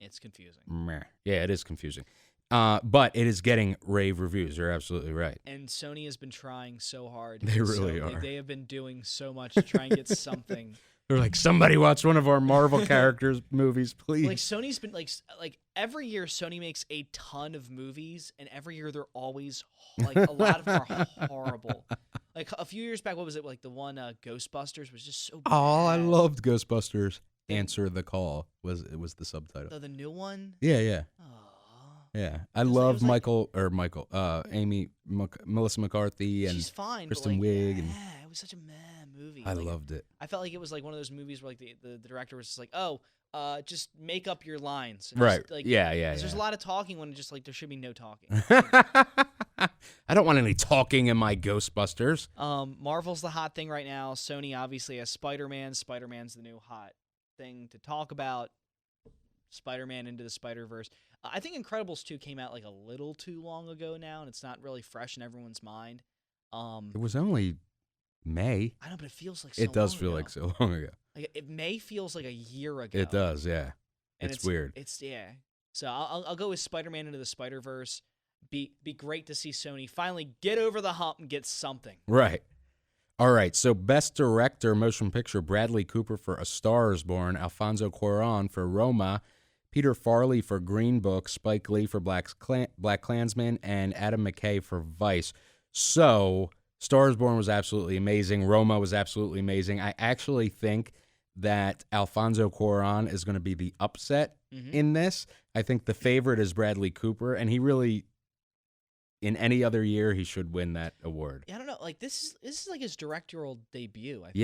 It's confusing. Meh. Yeah, it is confusing. But it is getting rave reviews. You're absolutely right. And Sony has been trying so hard. They really are. They have been doing so much to try and get something. They're like, somebody watch one of our Marvel characters movies, please. Like Sony's been like every year Sony makes a ton of movies, and every year they're always like a lot of them are horrible. Like a few years back, what was it? Like the one Ghostbusters was just so bad. Oh, I loved Ghostbusters. Answer the Call was the subtitle. The new one? Yeah. Oh. Yeah, I love Melissa McCarthy and she's fine, Kristen but Wiig. It was such a meh movie. I loved it. I felt like it was like one of those movies where like the director was just like, just make up your lines. Right. Just, like, yeah. There's a lot of talking when just like there should be no talking. I don't want any talking in my Ghostbusters. Marvel's the hot thing right now. Sony obviously has Spider-Man. Spider-Man's the new hot thing to talk about. Spider-Man Into the Spider-Verse. I think Incredibles 2 came out like a little too long ago now, and it's not really fresh in everyone's mind. It was only May. I know, but it feels like so it does long feel ago. like so long ago. Like May feels like a year ago. It does, yeah. And it's weird. Yeah. So I'll go with Spider-Man Into the Spider-Verse. Be great to see Sony finally get over the hump and get something. Right. All right, so Best Director Motion Picture, Bradley Cooper for A Star is Born, Alfonso Cuarón for Roma, Peter Farrelly for Green Book, Spike Lee for BlacKkKlansman, and Adam McKay for Vice. So, Star is Born was absolutely amazing. Roma was absolutely amazing. I actually think that Alfonso Cuarón is going to be the upset in this. I think the favorite is Bradley Cooper, and he really, in any other year, he should win that award. Yeah, I don't know. Like this is like his directorial debut. I think.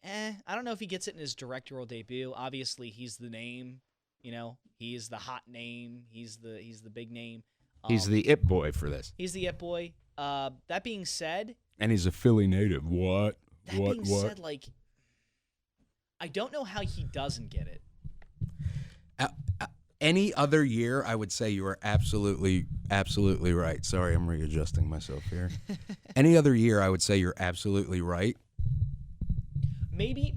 Yeah. I don't know if he gets it in his directorial debut. Obviously, he's the name. You know, he's the hot name. He's the big name. He's the it boy for this. He's the it boy. That being said, and he's a Philly native. What? That being said, like, I don't know how he doesn't get it. Any other year, I would say you are absolutely right. Sorry, I'm readjusting myself here. Any other year, I would say you're absolutely right. Maybe.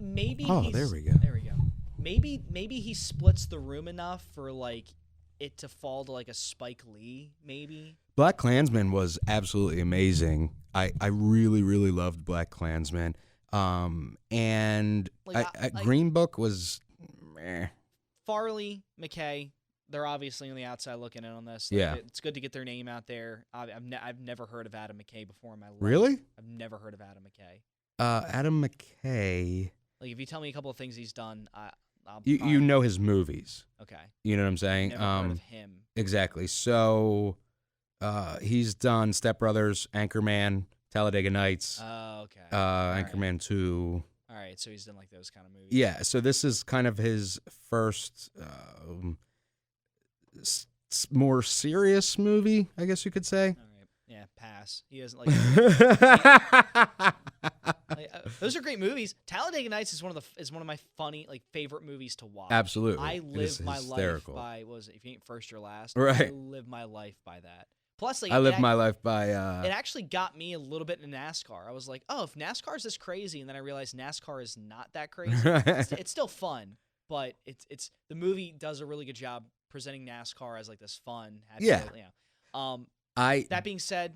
Oh, there we go. There we go. Maybe he splits the room enough for like it to fall to like a Spike Lee. Maybe. Black Klansman was absolutely amazing. I really loved Black Klansman. And Green Book was meh. Farley, McKay, they're obviously on the outside looking in on this. Yeah. It's good to get their name out there. I've never heard of Adam McKay before in my life. Really? I've never heard of Adam McKay. Adam McKay. Like, if you tell me a couple of things he's done, You know his movies. Okay. You know what I'm saying? Never heard of him. Exactly. So he's done Step Brothers, Anchorman, Talladega Nights. Oh, okay. Anchorman 2. All right, so he's done like those kind of movies. Yeah, so this is kind of his first more serious movie, I guess you could say. All right. Yeah, pass. He doesn't like. Those are great movies. Talladega Nights is one of my funny favorite movies to watch. Absolutely. I live my hysterical. life by if you ain't first or last. Right. I live my life by that. Plus, I live my life by. It actually got me a little bit into NASCAR. I was like, oh, if NASCAR is this crazy, and then I realized NASCAR is not that crazy. It's still fun, but it's the movie does a really good job presenting NASCAR as like this fun. Happy, Yeah. That being said,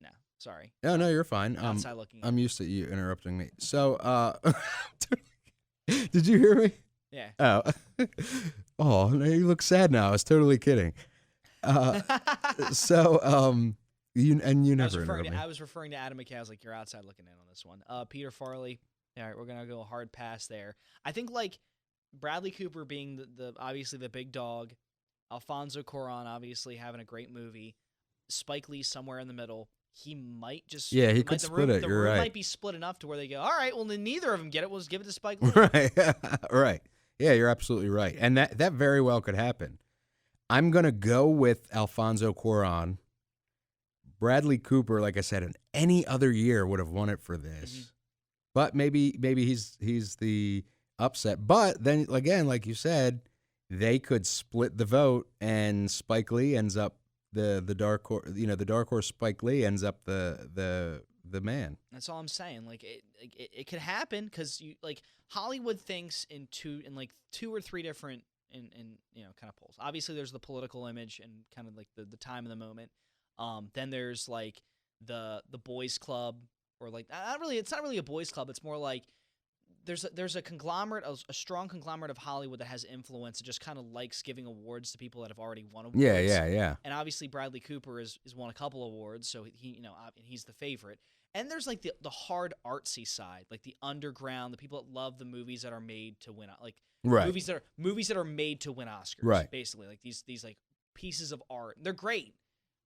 no, sorry. No, you're fine. Outside looking. I'm used to you interrupting me. So, did you hear me? Yeah. Oh, oh, you look sad now. I was totally kidding. So, you never interrupt me. I was referring to Adam McKay. I was like, you're outside looking in on this one. Peter Farley. All right, we're gonna go a hard pass there. I think like Bradley Cooper being the obviously the big dog, Alfonso Cuarón obviously having a great movie, Spike Lee somewhere in the middle. He might just he could split it. The You're room right. might be split enough to where they go, all right, well then neither of them get it. We'll just give it to Spike Lee. Right, right. Yeah, you're absolutely right, and that very well could happen. I'm gonna go with Alfonso Cuarón. Bradley Cooper, like I said, in any other year would have won it for this, but maybe he's the upset. But then again, like you said, they could split the vote, and Spike Lee ends up the dark horse. The dark horse Spike Lee ends up the man. That's all I'm saying. Like it could happen because Hollywood thinks in two or three different in kind of polls. Obviously, there's the political image and kind of like the time of the moment. Then there's like the boys club, or like it's not really a boys club. It's more like there's a conglomerate, a strong conglomerate of Hollywood that has influence. It just kind of likes giving awards to people that have already won awards. Yeah. And obviously Bradley Cooper has won a couple awards, so he's the favorite. And there's like the hard artsy side, like the underground, the people that love the movies that are made to win, like movies that are made to win Oscars. Right. Basically, like these like pieces of art. They're great,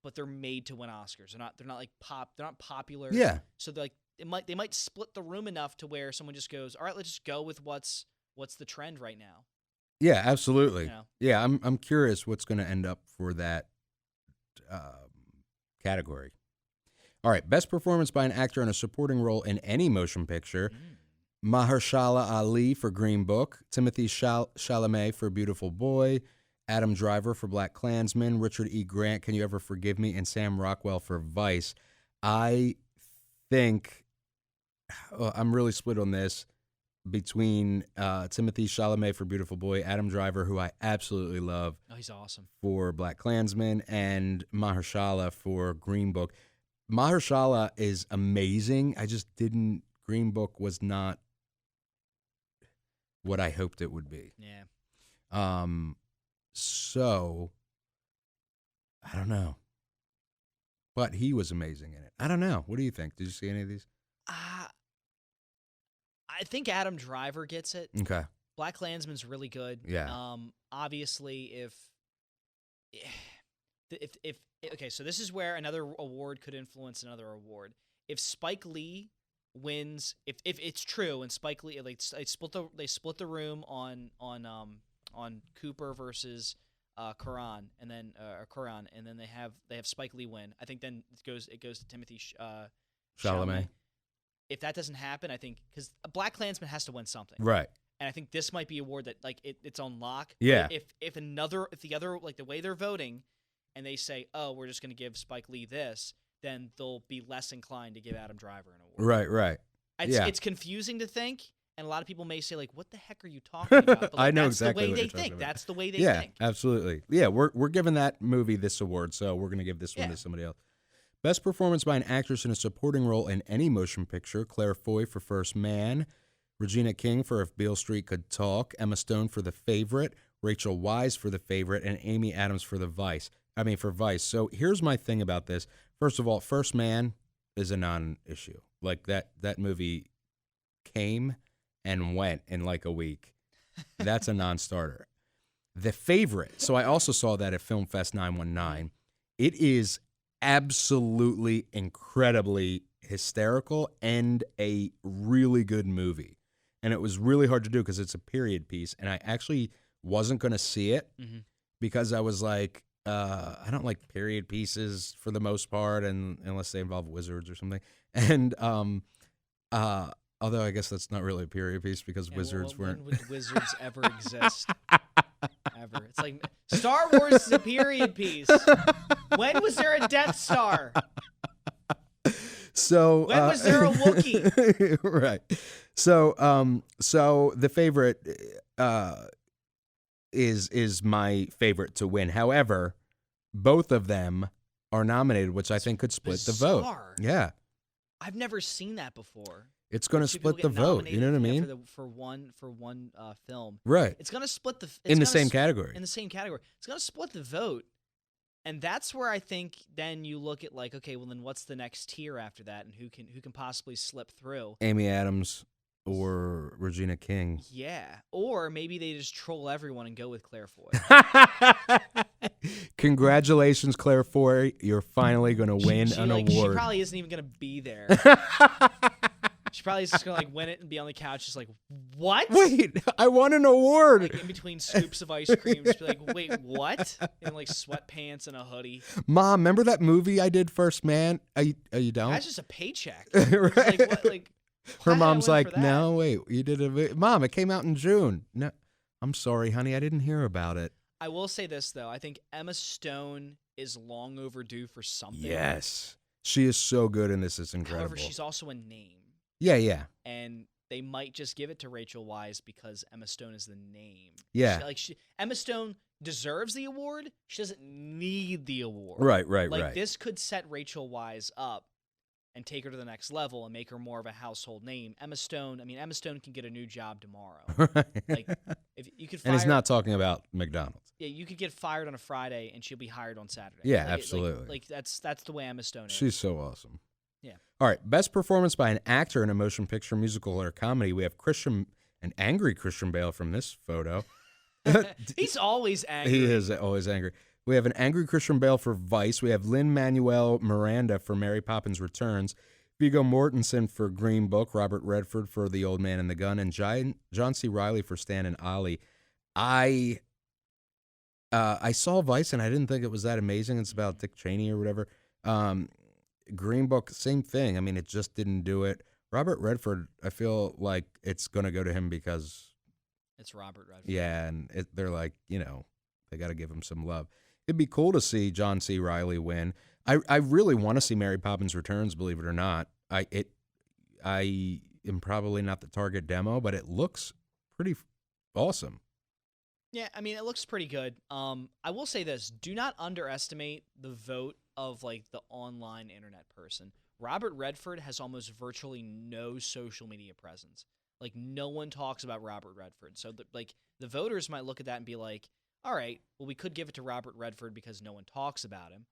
but they're made to win Oscars. They're not like they're not popular. Yeah. So they might split the room enough to where someone just goes, all right, let's just go with what's the trend right now. Yeah, absolutely. You know? Yeah, I'm curious what's going to end up for that category. All right, best performance by an actor in a supporting role in any motion picture. Mahershala Ali for Green Book, Timothy Chalamet for Beautiful Boy, Adam Driver for Black Klansman, Richard E. Grant, Can You Ever Forgive Me, and Sam Rockwell for Vice. I think I'm really split on this between Timothy Chalamet for Beautiful Boy, Adam Driver, who I absolutely love. Oh, he's awesome. For Black Klansman, and Mahershala for Green Book. Mahershala is amazing. I just didn't. Green Book was not what I hoped it would be. Yeah. So I don't know, but he was amazing in it. I don't know. What do you think? Did you see any of these? I think Adam Driver gets it. Okay. Black Klansman's really good. Yeah. Obviously, if okay, so this is where another award could influence another award. If Spike Lee wins, if it's true, and Spike Lee they split the room on Cooper versus Cuarón, and then they have Spike Lee win. I think then it goes to Timothy Chalamet. If that doesn't happen, I think because Black Klansman has to win something, right? And I think this might be a award that like it's on lock. Yeah. If the other like the way they're voting, and they say, oh, we're just going to give Spike Lee this, then they'll be less inclined to give Adam Driver an award. Right. It's confusing to think, and a lot of people may say like, what the heck are you talking about? But, like, I know that's exactly the way what they you're talking think. about. That's the way they Yeah, think. absolutely. Yeah, we're giving that movie this award, so we're going to give this one to somebody else. Best performance by an actress in a supporting role in any motion picture: Claire Foy for First Man, Regina King for If Beale Street Could Talk, Emma Stone for The Favorite, Rachel Weisz for The Favorite, and Amy Adams for Vice. So here's my thing about this. First of all, First Man is a non-issue. Like that movie came and went in like a week. That's a non-starter. The Favorite. So I also saw that at Film Fest 919. It is absolutely incredibly hysterical and a really good movie. And it was really hard to do because it's a period piece. And I actually wasn't going to see it because I was like, I don't like period pieces for the most part, and unless they involve wizards or something. And although I guess that's not really a period piece because wizards weren't. When would wizards ever exist? Ever. It's like Star Wars is a period piece. When was there a Death Star? So when was there a Wookiee? Right. So The Favorite is my favorite to win. However, both of them are nominated, which I think could split the vote. Yeah. I've never seen that before. It's going to split the vote. You know what I mean? For one film. Right. It's going to split the in the same category. In the same category. It's going to split the vote. And that's where I think then you look at like, okay, well then what's the next tier after that, and who can possibly slip through? Amy Adams or Regina King. Yeah. Or maybe they just troll everyone and go with Claire Foy. Congratulations, Claire Foy. You're finally going to win an award. She probably isn't even going to be there. She probably is just going to like win it and be on the couch just like, what? Wait, I won an award. Like in between scoops of ice cream. Just be like, wait, what? In like sweatpants and a hoodie. Mom, remember that movie I did, First Man? Are you down? That's just a paycheck. Right. Like, what? Like, her mom's like, no, wait, you did a Mom, it came out in June. No, I'm sorry, honey, I didn't hear about it. I will say this, though. I think Emma Stone is long overdue for something. Yes. She is so good in this. It's incredible. However, she's also a name. Yeah. And they might just give it to Rachel Weisz because Emma Stone is the name. Yeah. Emma Stone deserves the award. She doesn't need the award. Right. This could set Rachel Weisz up and take her to the next level and make her more of a household name. Emma Stone can get a new job tomorrow. Like, if you could fire, and he's not talking about McDonald's. Yeah, you could get fired on a Friday and she'll be hired on Saturday. Yeah, absolutely. That's the way Emma Stone is. She's so awesome. Yeah. All right, best performance by an actor in a motion picture, musical, or comedy. We have an angry Christian Bale from this photo. He's always angry. He is always angry. We have an angry Christian Bale for Vice. We have Lin-Manuel Miranda for Mary Poppins Returns, Viggo Mortensen for Green Book, Robert Redford for The Old Man and the Gun, and John C. Reilly for Stan and Ollie. I saw Vice, and I didn't think it was that amazing. It's about Dick Cheney or whatever. Green Book, same thing. I mean, it just didn't do it. Robert Redford, I feel like it's going to go to him because it's Robert Redford. Yeah, and they're like, they got to give him some love. It'd be cool to see John C. Reilly win. I really want to see Mary Poppins Returns, believe it or not. I am probably not the target demo, but it looks pretty awesome. Yeah, I mean, it looks pretty good. I will say this. Do not underestimate the vote of, like, the online internet person. Robert Redford has almost virtually no social media presence. Like, no one talks about Robert Redford. So, the voters might look at that and be like, all right, well, we could give it to Robert Redford because no one talks about him.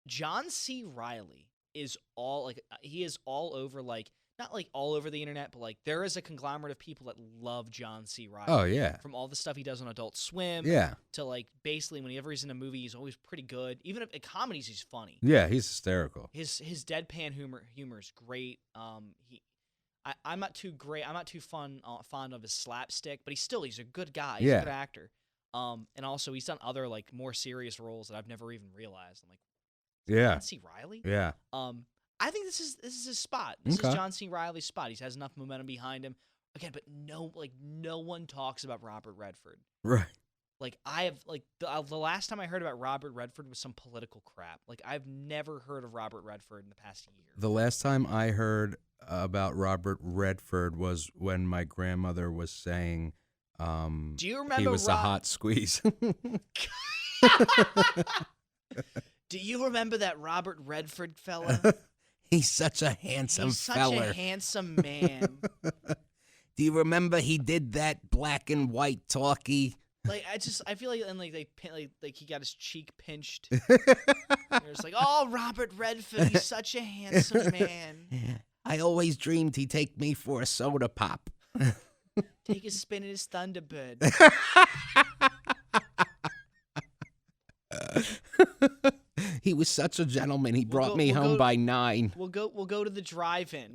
John C. Reilly is all over, like, not like all over the internet, but like there is a conglomerate of people that love John C. Reilly. Oh, yeah. From all the stuff he does on Adult Swim. Yeah. To like basically whenever he's in a movie, he's always pretty good. Even if in comedies, he's funny. Yeah, he's hysterical. His deadpan humor is great. I'm not too fond of his slapstick, but he's a good guy. He's a good actor. And also he's done other like more serious roles that I've never even realized. I'm like, John C. Reilly? Yeah. I think this is his spot. This is John C. Reilly's spot. He has enough momentum behind him. again, but no one talks about Robert Redford. Right. Like I have the last time I heard about Robert Redford was some political crap. Like I've never heard of Robert Redford in the past year. The last time I heard about Robert Redford was when my grandmother was saying Do you remember he was a hot squeeze. Do you remember that Robert Redford fella? He's such a handsome fella. Such a handsome man. Do you remember he did that black and white talkie? Like I feel like and like he got his cheek pinched. It's like, oh, Robert Redford, he's such a handsome man. I always dreamed he'd take me for a soda pop. Take a spin in his Thunderbird. He was such a gentleman. He brought me home by 9. We'll go to the drive-in.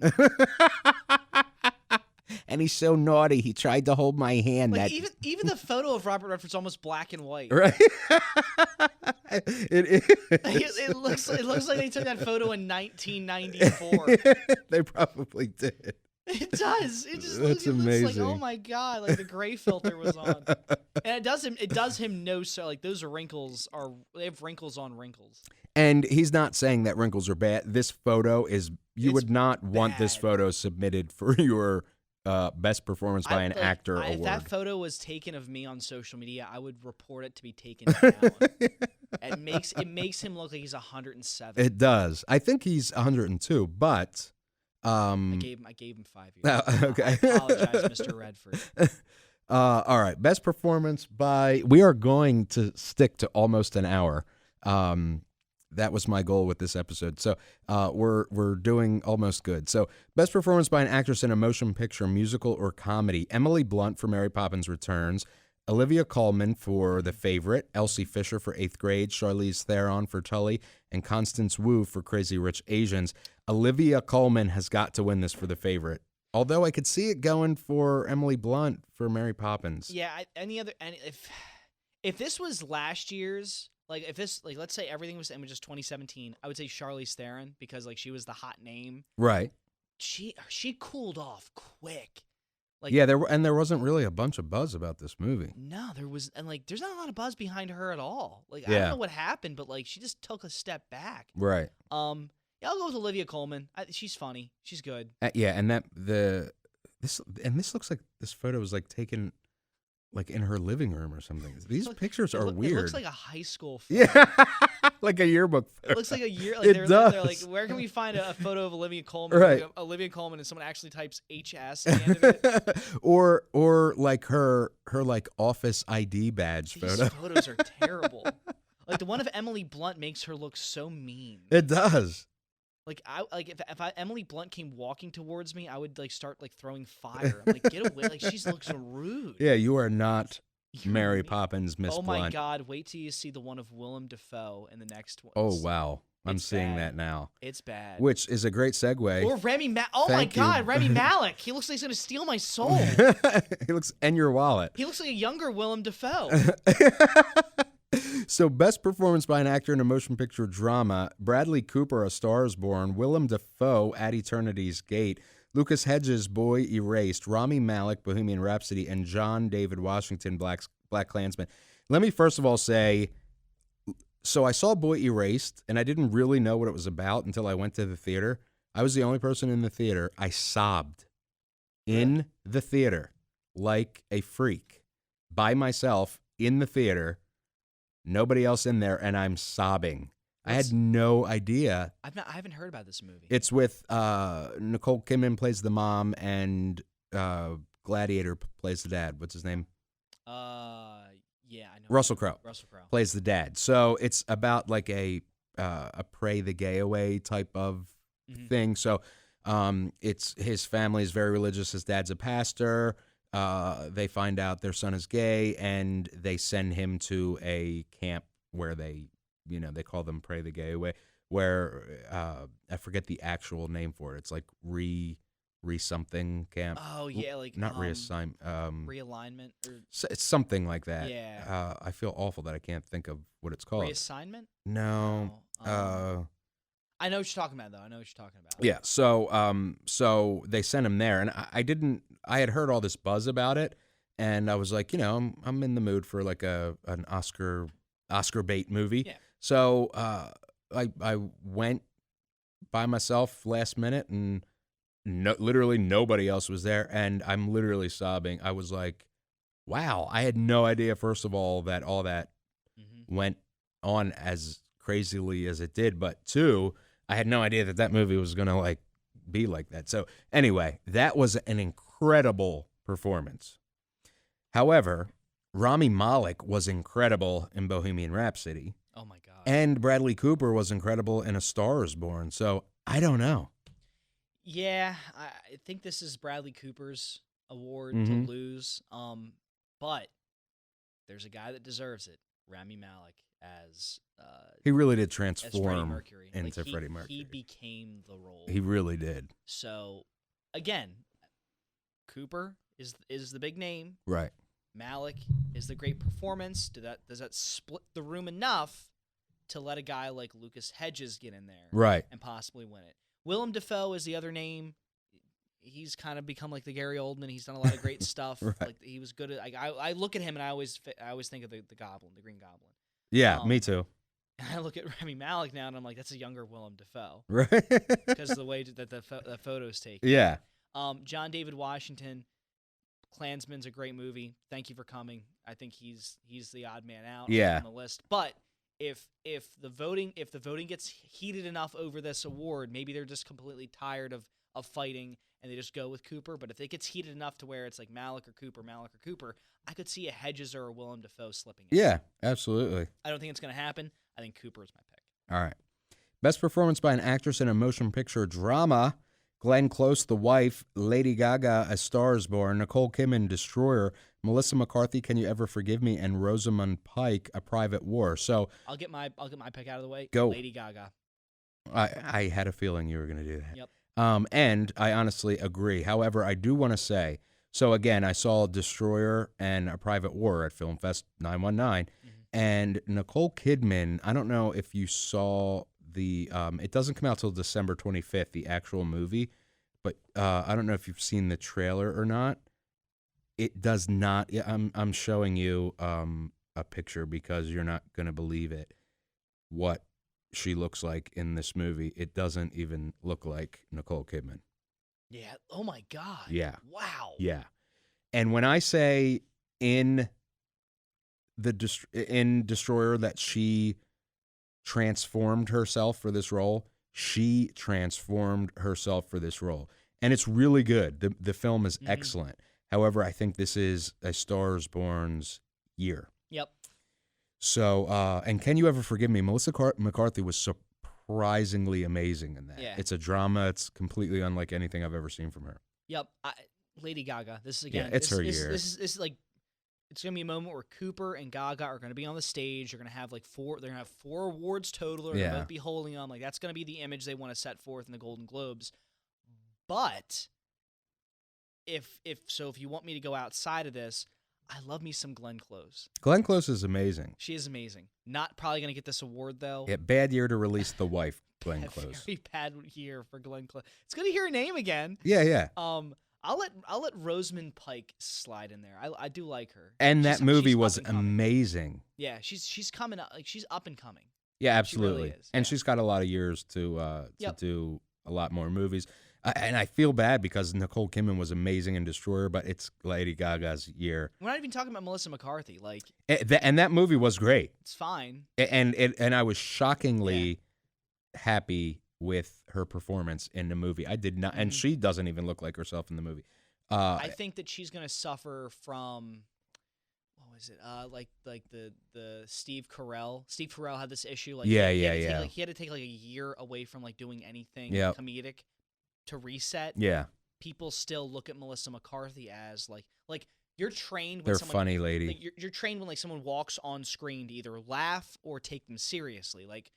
And he's so naughty. He tried to hold my hand. Like even the photo of Robert Redford's almost black and white. Right. It looks like they took that photo in 1994. They probably did. It does. It just That's looks amazing. like, oh my god, like the gray filter was on. And it does him no so like those they have wrinkles on wrinkles. And he's not saying that wrinkles are bad. This photo is would not want this bad. photo submitted for your best performance by an actor award. If that photo was taken of me on social media, I would report it to be taken down. It makes him look like he's 107. It does. I think he's 102, but I gave him 5 years. Okay. I apologize, Mr. Redford. All right. Best performance by. We are going to stick to almost an hour. That was my goal with this episode. So we're doing almost good. So best performance by an actress in a motion picture, musical, or comedy. Emily Blunt for Mary Poppins Returns. Olivia Colman for The Favorite. Elsie Fisher for 8th Grade. Charlize Theron for Tully. And Constance Wu for Crazy Rich Asians. Olivia Colman has got to win this for The Favorite. Although I could see it going for Emily Blunt for Mary Poppins. Yeah, if this was last year's, like if this, like let's say everything was just 2017, I would say Charlize Theron because like she was the hot name. Right. She cooled off quick. Like yeah, there wasn't really a bunch of buzz about this movie. No, there was, and like there's not a lot of buzz behind her at all. Like I Yeah. don't know what happened, but like she just took a step back. Right. Yeah, I'll go with Olivia Colman. She's funny. She's good. Yeah, and this looks like this photo was like taken like in her living room or something. These pictures are weird. It looks like a high school photo. Yeah, like a yearbook photo. It looks like a year. Like It they're does. like, where can we find a photo of Olivia Colman? Right. Like, Olivia Colman, and someone actually types HS at the end of it. or like her like office ID badge These photo. photos are terrible. Like the one of Emily Blunt makes her look so mean. It does. Like if Emily Blunt came walking towards me, I would like start like throwing fire. I'm like, get away! Like she looks rude. Yeah, you are not You're Mary mean. Poppins, Miss Oh Blunt. my God! Wait till you see the one of Willem Dafoe in the next one. Oh wow, I'm It's seeing bad. that now. It's bad. Which is a great segue. Or Remy Oh Thank my you. God, Remy Malek. He looks like he's gonna steal my soul. He looks and your wallet. He looks like a younger Willem Dafoe. So, best performance by an actor in a motion picture drama: Bradley Cooper, A Star Is Born; Willem Dafoe, At Eternity's Gate; Lucas Hedges, Boy Erased; Rami Malek, Bohemian Rhapsody; and John David Washington, BlacKkKlansman. Let me first of all say, so I saw Boy Erased, and I didn't really know what it was about until I went to the theater. I was the only person in the theater. I sobbed in the theater like a freak by myself in the theater. Nobody else in there, and I'm sobbing. I had no idea. I haven't heard about this movie. It's with Nicole Kidman plays the mom, and Gladiator plays the dad. What's his name? Yeah, I know. Russell Crowe. Russell Crowe. Plays the dad. So it's about like a pray the gay away type of thing. So it's his family is very religious. His dad's a pastor. They find out their son is gay, and they send him to a camp where they call them Pray the Gay Away, where I forget the actual name for it. It's like re something camp. Oh yeah, like not reassign. realignment or It's something like that. Yeah. I feel awful that I can't think of what it's called. reassignment. No. I know what you're talking about, though. I know what you're talking about. Yeah. So they sent him there, and I had heard all this buzz about it, and I was like, I'm in the mood for like an Oscar bait movie. Yeah. So I went by myself last minute, and literally nobody else was there, and I'm literally sobbing. I was like, wow, I had no idea, first of all, that all that went on as crazily as it did, but two, I had no idea that movie was going to like be like that. So anyway, that was an incredible performance. However, Rami Malek was incredible in Bohemian Rhapsody. Oh my God. And Bradley Cooper was incredible in A Star Is Born. So I don't know. Yeah, I think this is Bradley Cooper's award to lose. But there's a guy that deserves it, Rami Malek, as he really did as Freddie transform Mercury. into Like, Freddie Mercury. He became the role. He really did. So again, Cooper is the big name. Right. Malek is the great performance. Does that split the room enough to let a guy like Lucas Hedges get in there, Right. and possibly win it? Willem Dafoe is the other name. He's kind of become like the Gary Oldman. He's done a lot of great stuff. Right. Like he was good at. I look at him and I always think of the Goblin, the Green Goblin. Yeah, me too. And I look at Rami Malek now and I'm like, that's a younger Willem Dafoe, Right. because of the way that the photos taken. Yeah. John David Washington, Klansman's a great movie. Thank you for coming. I think he's the odd man out on the list. But if the voting gets heated enough over this award, maybe they're just completely tired of fighting and they just go with Cooper. But if it gets heated enough to where it's like Malek or Cooper, I could see a Hedges or a Willem Dafoe slipping in. Yeah, absolutely. I don't think it's going to happen. I think Cooper is my pick. All right. Best performance by an actress in a motion picture drama. Glenn Close, The Wife. Lady Gaga, A Star Is Born. Nicole Kidman, Destroyer. Melissa McCarthy, Can You Ever Forgive Me? And Rosamund Pike, A Private War. So I'll get my pick out of the way. Go. Lady Gaga. I had a feeling you were going to do that. Yep. And I honestly agree. However, I do want to say, so again, I saw Destroyer and A Private War at Film Fest 919, and Nicole Kidman, I don't know if you saw it doesn't come out till December 25th, the actual movie, but I don't know if you've seen the trailer or not. It does not. I'm showing you a picture because you're not going to believe it. What she looks like in this movie, it doesn't even look like Nicole Kidman. Yeah. Oh my God. Yeah. Wow. Yeah. And when I say in Destroyer that she transformed herself for this role, she transformed herself for this role. And it's really good. The film is excellent. However, I think this is A Star Is Born's year. Yep. So, and Can You Ever Forgive Me? Melissa McCarthy was surprisingly amazing in that. Yeah. It's a drama. It's completely unlike anything I've ever seen from her. Yep. Lady Gaga. This is again. Yeah, it's her year. This is like, it's gonna be a moment where Cooper and Gaga are gonna be on the stage. They're gonna have like four awards total. They're gonna both be holding them. Like that's gonna be the image they want to set forth in the Golden Globes. But if you want me to go outside of this, I love me some Glenn Close. Glenn Close is amazing. She is amazing. Not probably going to get this award, though. Yeah, bad year to release The Wife, Glenn Close. Very bad year for Glenn Close. It's good to hear her name again. Yeah, yeah. I'll let Rosamund Pike slide in there. I do like her. And that movie was up and coming. amazing. Yeah, she's coming up. Like she's up and coming. Yeah, absolutely. She really is. And she's got a lot of years to do a lot more movies. And I feel bad because Nicole Kidman was amazing in Destroyer, but it's Lady Gaga's year. We're not even talking about Melissa McCarthy. Like, and that movie was great. It's fine. And I was shockingly happy with her performance in the movie. I did not, and she doesn't even look like herself in the movie. I think that she's gonna suffer from what was it? Like the Steve Carell. Steve Carell had this issue. Like, he had to take like a year away from like doing anything comedic to reset. Yeah. People still look at Melissa McCarthy as like you're trained when they're someone, funny lady. Like, you're trained when like someone walks on screen to either laugh or take them seriously. Like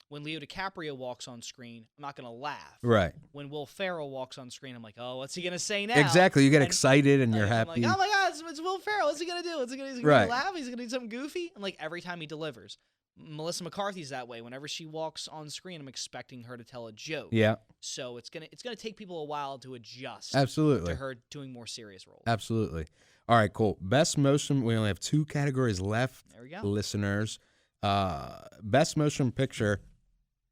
when Leo DiCaprio walks on screen, I'm not gonna laugh. Right. When Will Ferrell walks on screen, I'm like, oh, what's he gonna say now? Exactly. You get excited and you're happy. I'm like, oh my God, it's Will Ferrell. What's he gonna do? Is he gonna laugh? He's gonna do something goofy? And like every time he delivers. Melissa McCarthy's that way. Whenever she walks on screen, I'm expecting her to tell a joke. Yeah. So it's gonna take people a while to adjust. Absolutely. To her doing more serious roles. Absolutely. All right, cool. Best motion. We only have 2 categories left. There we go. Listeners. Best motion picture.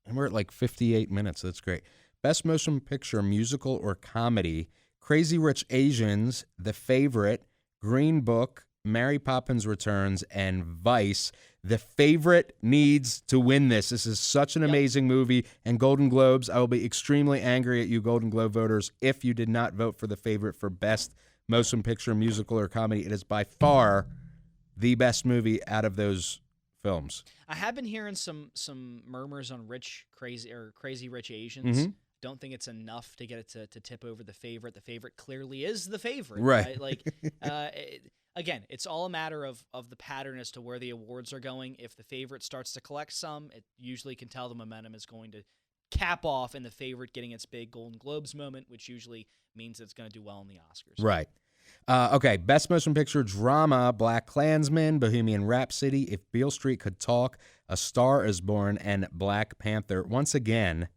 And we're at like 58 minutes. That's great. Best motion picture, musical or comedy. Crazy Rich Asians, The Favorite, Green Book, Mary Poppins Returns, and Vice. The Favorite needs to win this. This is such an amazing movie. And Golden Globes, I will be extremely angry at you Golden Globe voters if you did not vote for The Favorite for best motion picture, musical, or comedy. It is by far the best movie out of those films. I have been hearing some murmurs on Crazy Rich Asians. Don't think it's enough to get it to tip over The Favorite. The Favorite clearly is The Favorite, right? Like, again, it's all a matter of the pattern as to where the awards are going. If The Favorite starts to collect some, it usually can tell the momentum is going to cap off in The Favorite getting its big Golden Globes moment, which usually means it's going to do well in the Oscars. Right. Okay, best motion picture drama, Black Klansman, Bohemian Rhapsody, If Beale Street Could Talk, A Star Is Born, and Black Panther. Once again,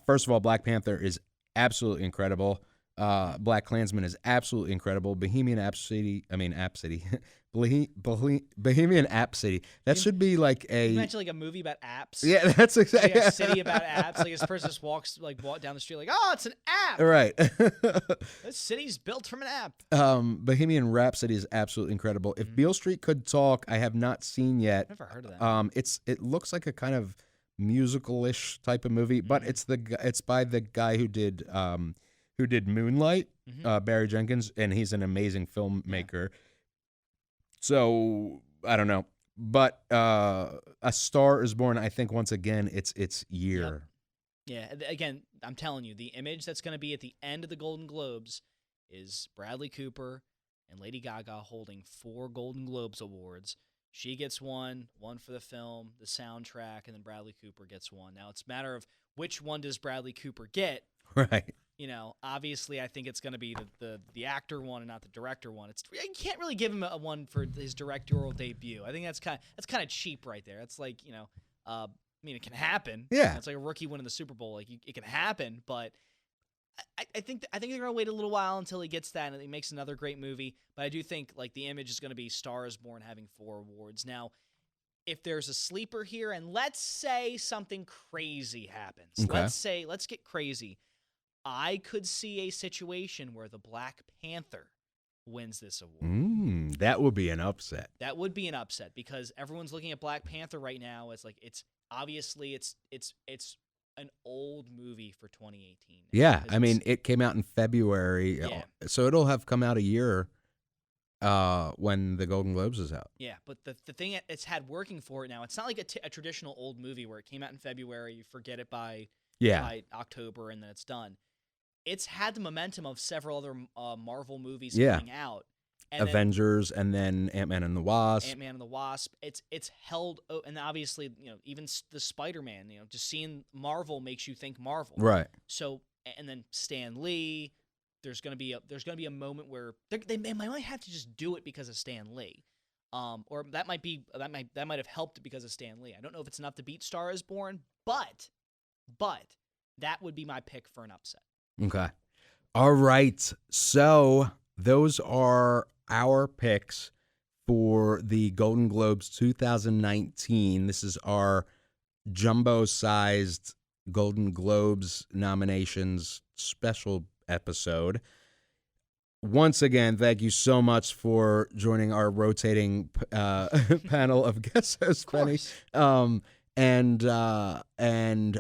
first of all, Black Panther is absolutely incredible. Black Klansman is absolutely incredible. Bohemian Rhapsody, Bohemian Rhapsody. That should be like a... You mentioned like a movie about apps. Yeah, that's exactly... Like a city about apps. Like this person just walks down the street like, oh, it's an app. Right. This city's built from an app. Bohemian Rhapsody is absolutely incredible. If Beale Street Could Talk, I have not seen yet. Never heard of that. It looks like a kind of musical-ish type of movie, but it's by the guy who did Moonlight, Barry Jenkins, and he's an amazing filmmaker. Yeah. So I don't know, but A Star Is Born, I think once again it's year. Yep. Yeah, again, I'm telling you, the image that's going to be at the end of the Golden Globes is Bradley Cooper and Lady Gaga holding 4 Golden Globes awards. She gets one for the film, the soundtrack, and then Bradley Cooper gets one. Now it's a matter of which one does Bradley Cooper get. Right. You know, obviously, I think it's going to be the actor one and not the director one. You can't really give him a one for his directorial debut. I think that's kind of cheap right there. It's like, you know, I mean, it can happen. Yeah, it's like a rookie winning the Super Bowl. Like it can happen, but I think they're going to wait a little while until he gets that and he makes another great movie. But I do think like the image is going to be Star Is Born having 4 awards. Now, if there's a sleeper here, and let's say something crazy happens. Okay. Let's get crazy. I could see a situation where the Black Panther wins this award. That would be an upset. That would be an upset because everyone's looking at Black Panther right now as like it's an old movie for 2018. Yeah, I mean it came out in February, so it'll have come out a year when the Golden Globes is out. Yeah, but the thing it's had working for it now, it's not like a traditional old movie where it came out in February, you forget it by October, and then it's done. It's had the momentum of several other Marvel movies coming out. And Avengers, and then Ant-Man and the Wasp. It's held, and obviously, you know, even the Spider-Man, you know, just seeing Marvel makes you think Marvel. Right. So, and then Stan Lee, there's gonna be a moment where they might have to just do it because of Stan Lee. Or that might have helped because of Stan Lee. I don't know if it's enough to beat Star Is Born, but that would be my pick for an upset. Okay. All right. So those are our picks for the Golden Globes 2019. This is our jumbo-sized Golden Globes nominations special episode. Once again, thank you so much for joining our rotating panel of guest hosts, Benny. And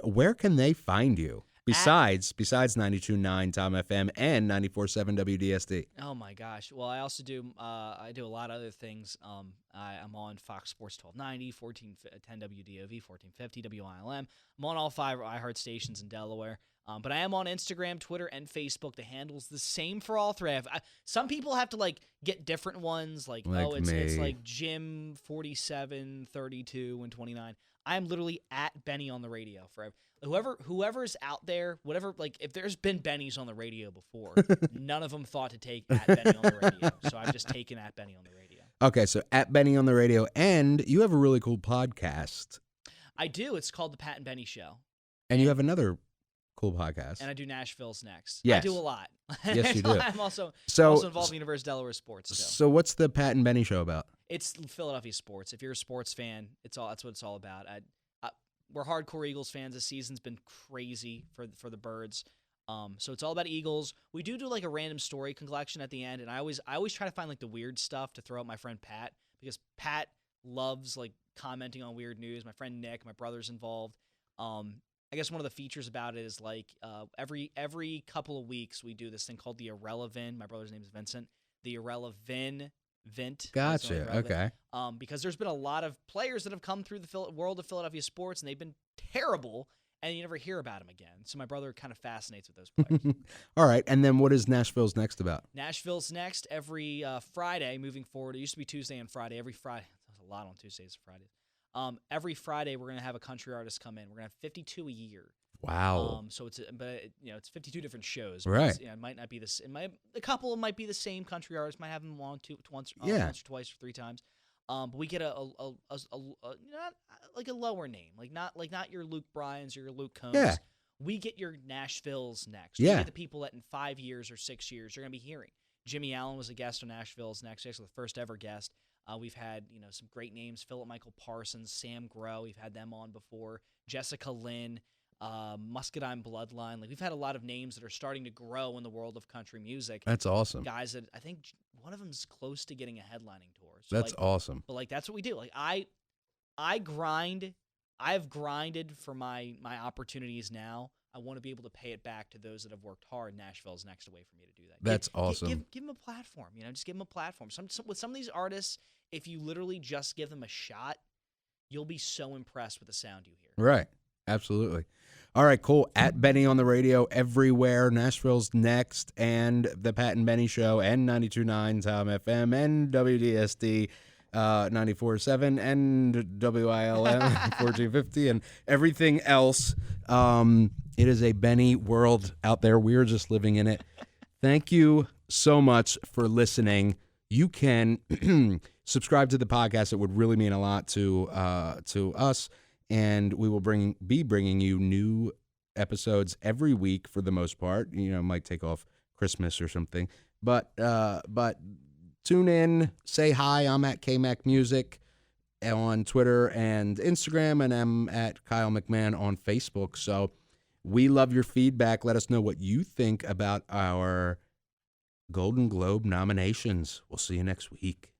where can they find you? Besides 92.9 Tom FM and 94.7 WDSD. Oh my gosh! Well, I also do I do a lot of other things. I'm on Fox Sports 1290, 1410 WDOV, 1450 WILM. I'm on all 5 iHeart stations in Delaware. But I am on Instagram, Twitter, and Facebook. The handle's the same for all 3. Some people have to like get different ones. Like it's like Jim 47, 32, and 29. I'm literally at Benny on the radio forever. Whoever's out there, whatever, like if there's been Bennies on the radio before, none of them thought to take at Benny on the radio. So I've just taken at Benny on the radio. Okay, so at Benny on the radio, and you have a really cool podcast, I do. It's called the Pat and Benny Show. and you have another cool podcast. And I do Nashville's Next. Yes. I do a lot. Yes, you do. I'm also So involved in University of Delaware sports. So So what's the Pat and Benny show about? it's Philadelphia sports. If you're a sports fan, that's what it's all about. We're hardcore Eagles fans. This season's been crazy for the Birds. So it's all about Eagles. We do like a random story collection at the end, and I always try to find like the weird stuff to throw at my friend Pat, because Pat loves like commenting on weird news. My friend Nick, my brother's involved. I guess one of the features about it is like every couple of weeks we do this thing called the Irrelevant. My brother's name is Vincent. The Irrelevant. Gotcha. Okay. Because there's been a lot of players that have come through the world of Philadelphia sports, and they've been terrible, and you never hear about them again. So my brother kind of fascinates with those players. All right. And then what is Nashville's Next about? Nashville's Next every Friday moving forward. It used to be Tuesday and Friday. Every Friday. There's a lot on Tuesdays and Fridays. Every Friday we're going to have a country artist come in. We're going to have 52 a year. Wow. So it's 52 different shows. Right. It might not be this. A couple might be the same country artists. Might have them once or twice or three times. But we get a not like a lower name, not your Luke Bryans or your Luke Combs. Yeah. We get your Nashville's Next. Yeah. We get the people that in 5 years or 6 years you're going to be hearing. Jimmy Allen was a guest on Nashville's Next. Actually, the first ever guest. We've had some great names: Philip Michael Parsons, Sam Grow. We've had them on before. Jessica Lynn. Muscadine Bloodline. Like, we've had a lot of names that are starting to grow in the world of country music. That's awesome. Guys that I think one of them's close to getting a headlining tour. So That's awesome. But that's what we do. Like I grind. I've grinded for my opportunities now. I want to be able to pay it back to those that have worked hard. Nashville's next way for me to do that. That's awesome. Give them a platform. Just give them a platform. With some of these artists, if you literally just give them a shot, you'll be so impressed with the sound you hear. Right. Absolutely. All right, cool. At Benny on the radio everywhere. Nashville's Next, and the Pat and Benny Show, and 92.9 Tom FM, and WDSD 94.7, and WILM 1450, and everything else. It is a Benny world out there. We're just living in it. Thank you so much for listening. You can subscribe to the podcast. It would really mean a lot to us. And we will be bringing you new episodes every week for the most part. Might take off Christmas or something. But tune in, say hi. I'm at KMac Music on Twitter and Instagram, and I'm at Kyle McMahon on Facebook. So we love your feedback. Let us know what you think about our Golden Globe nominations. We'll see you next week.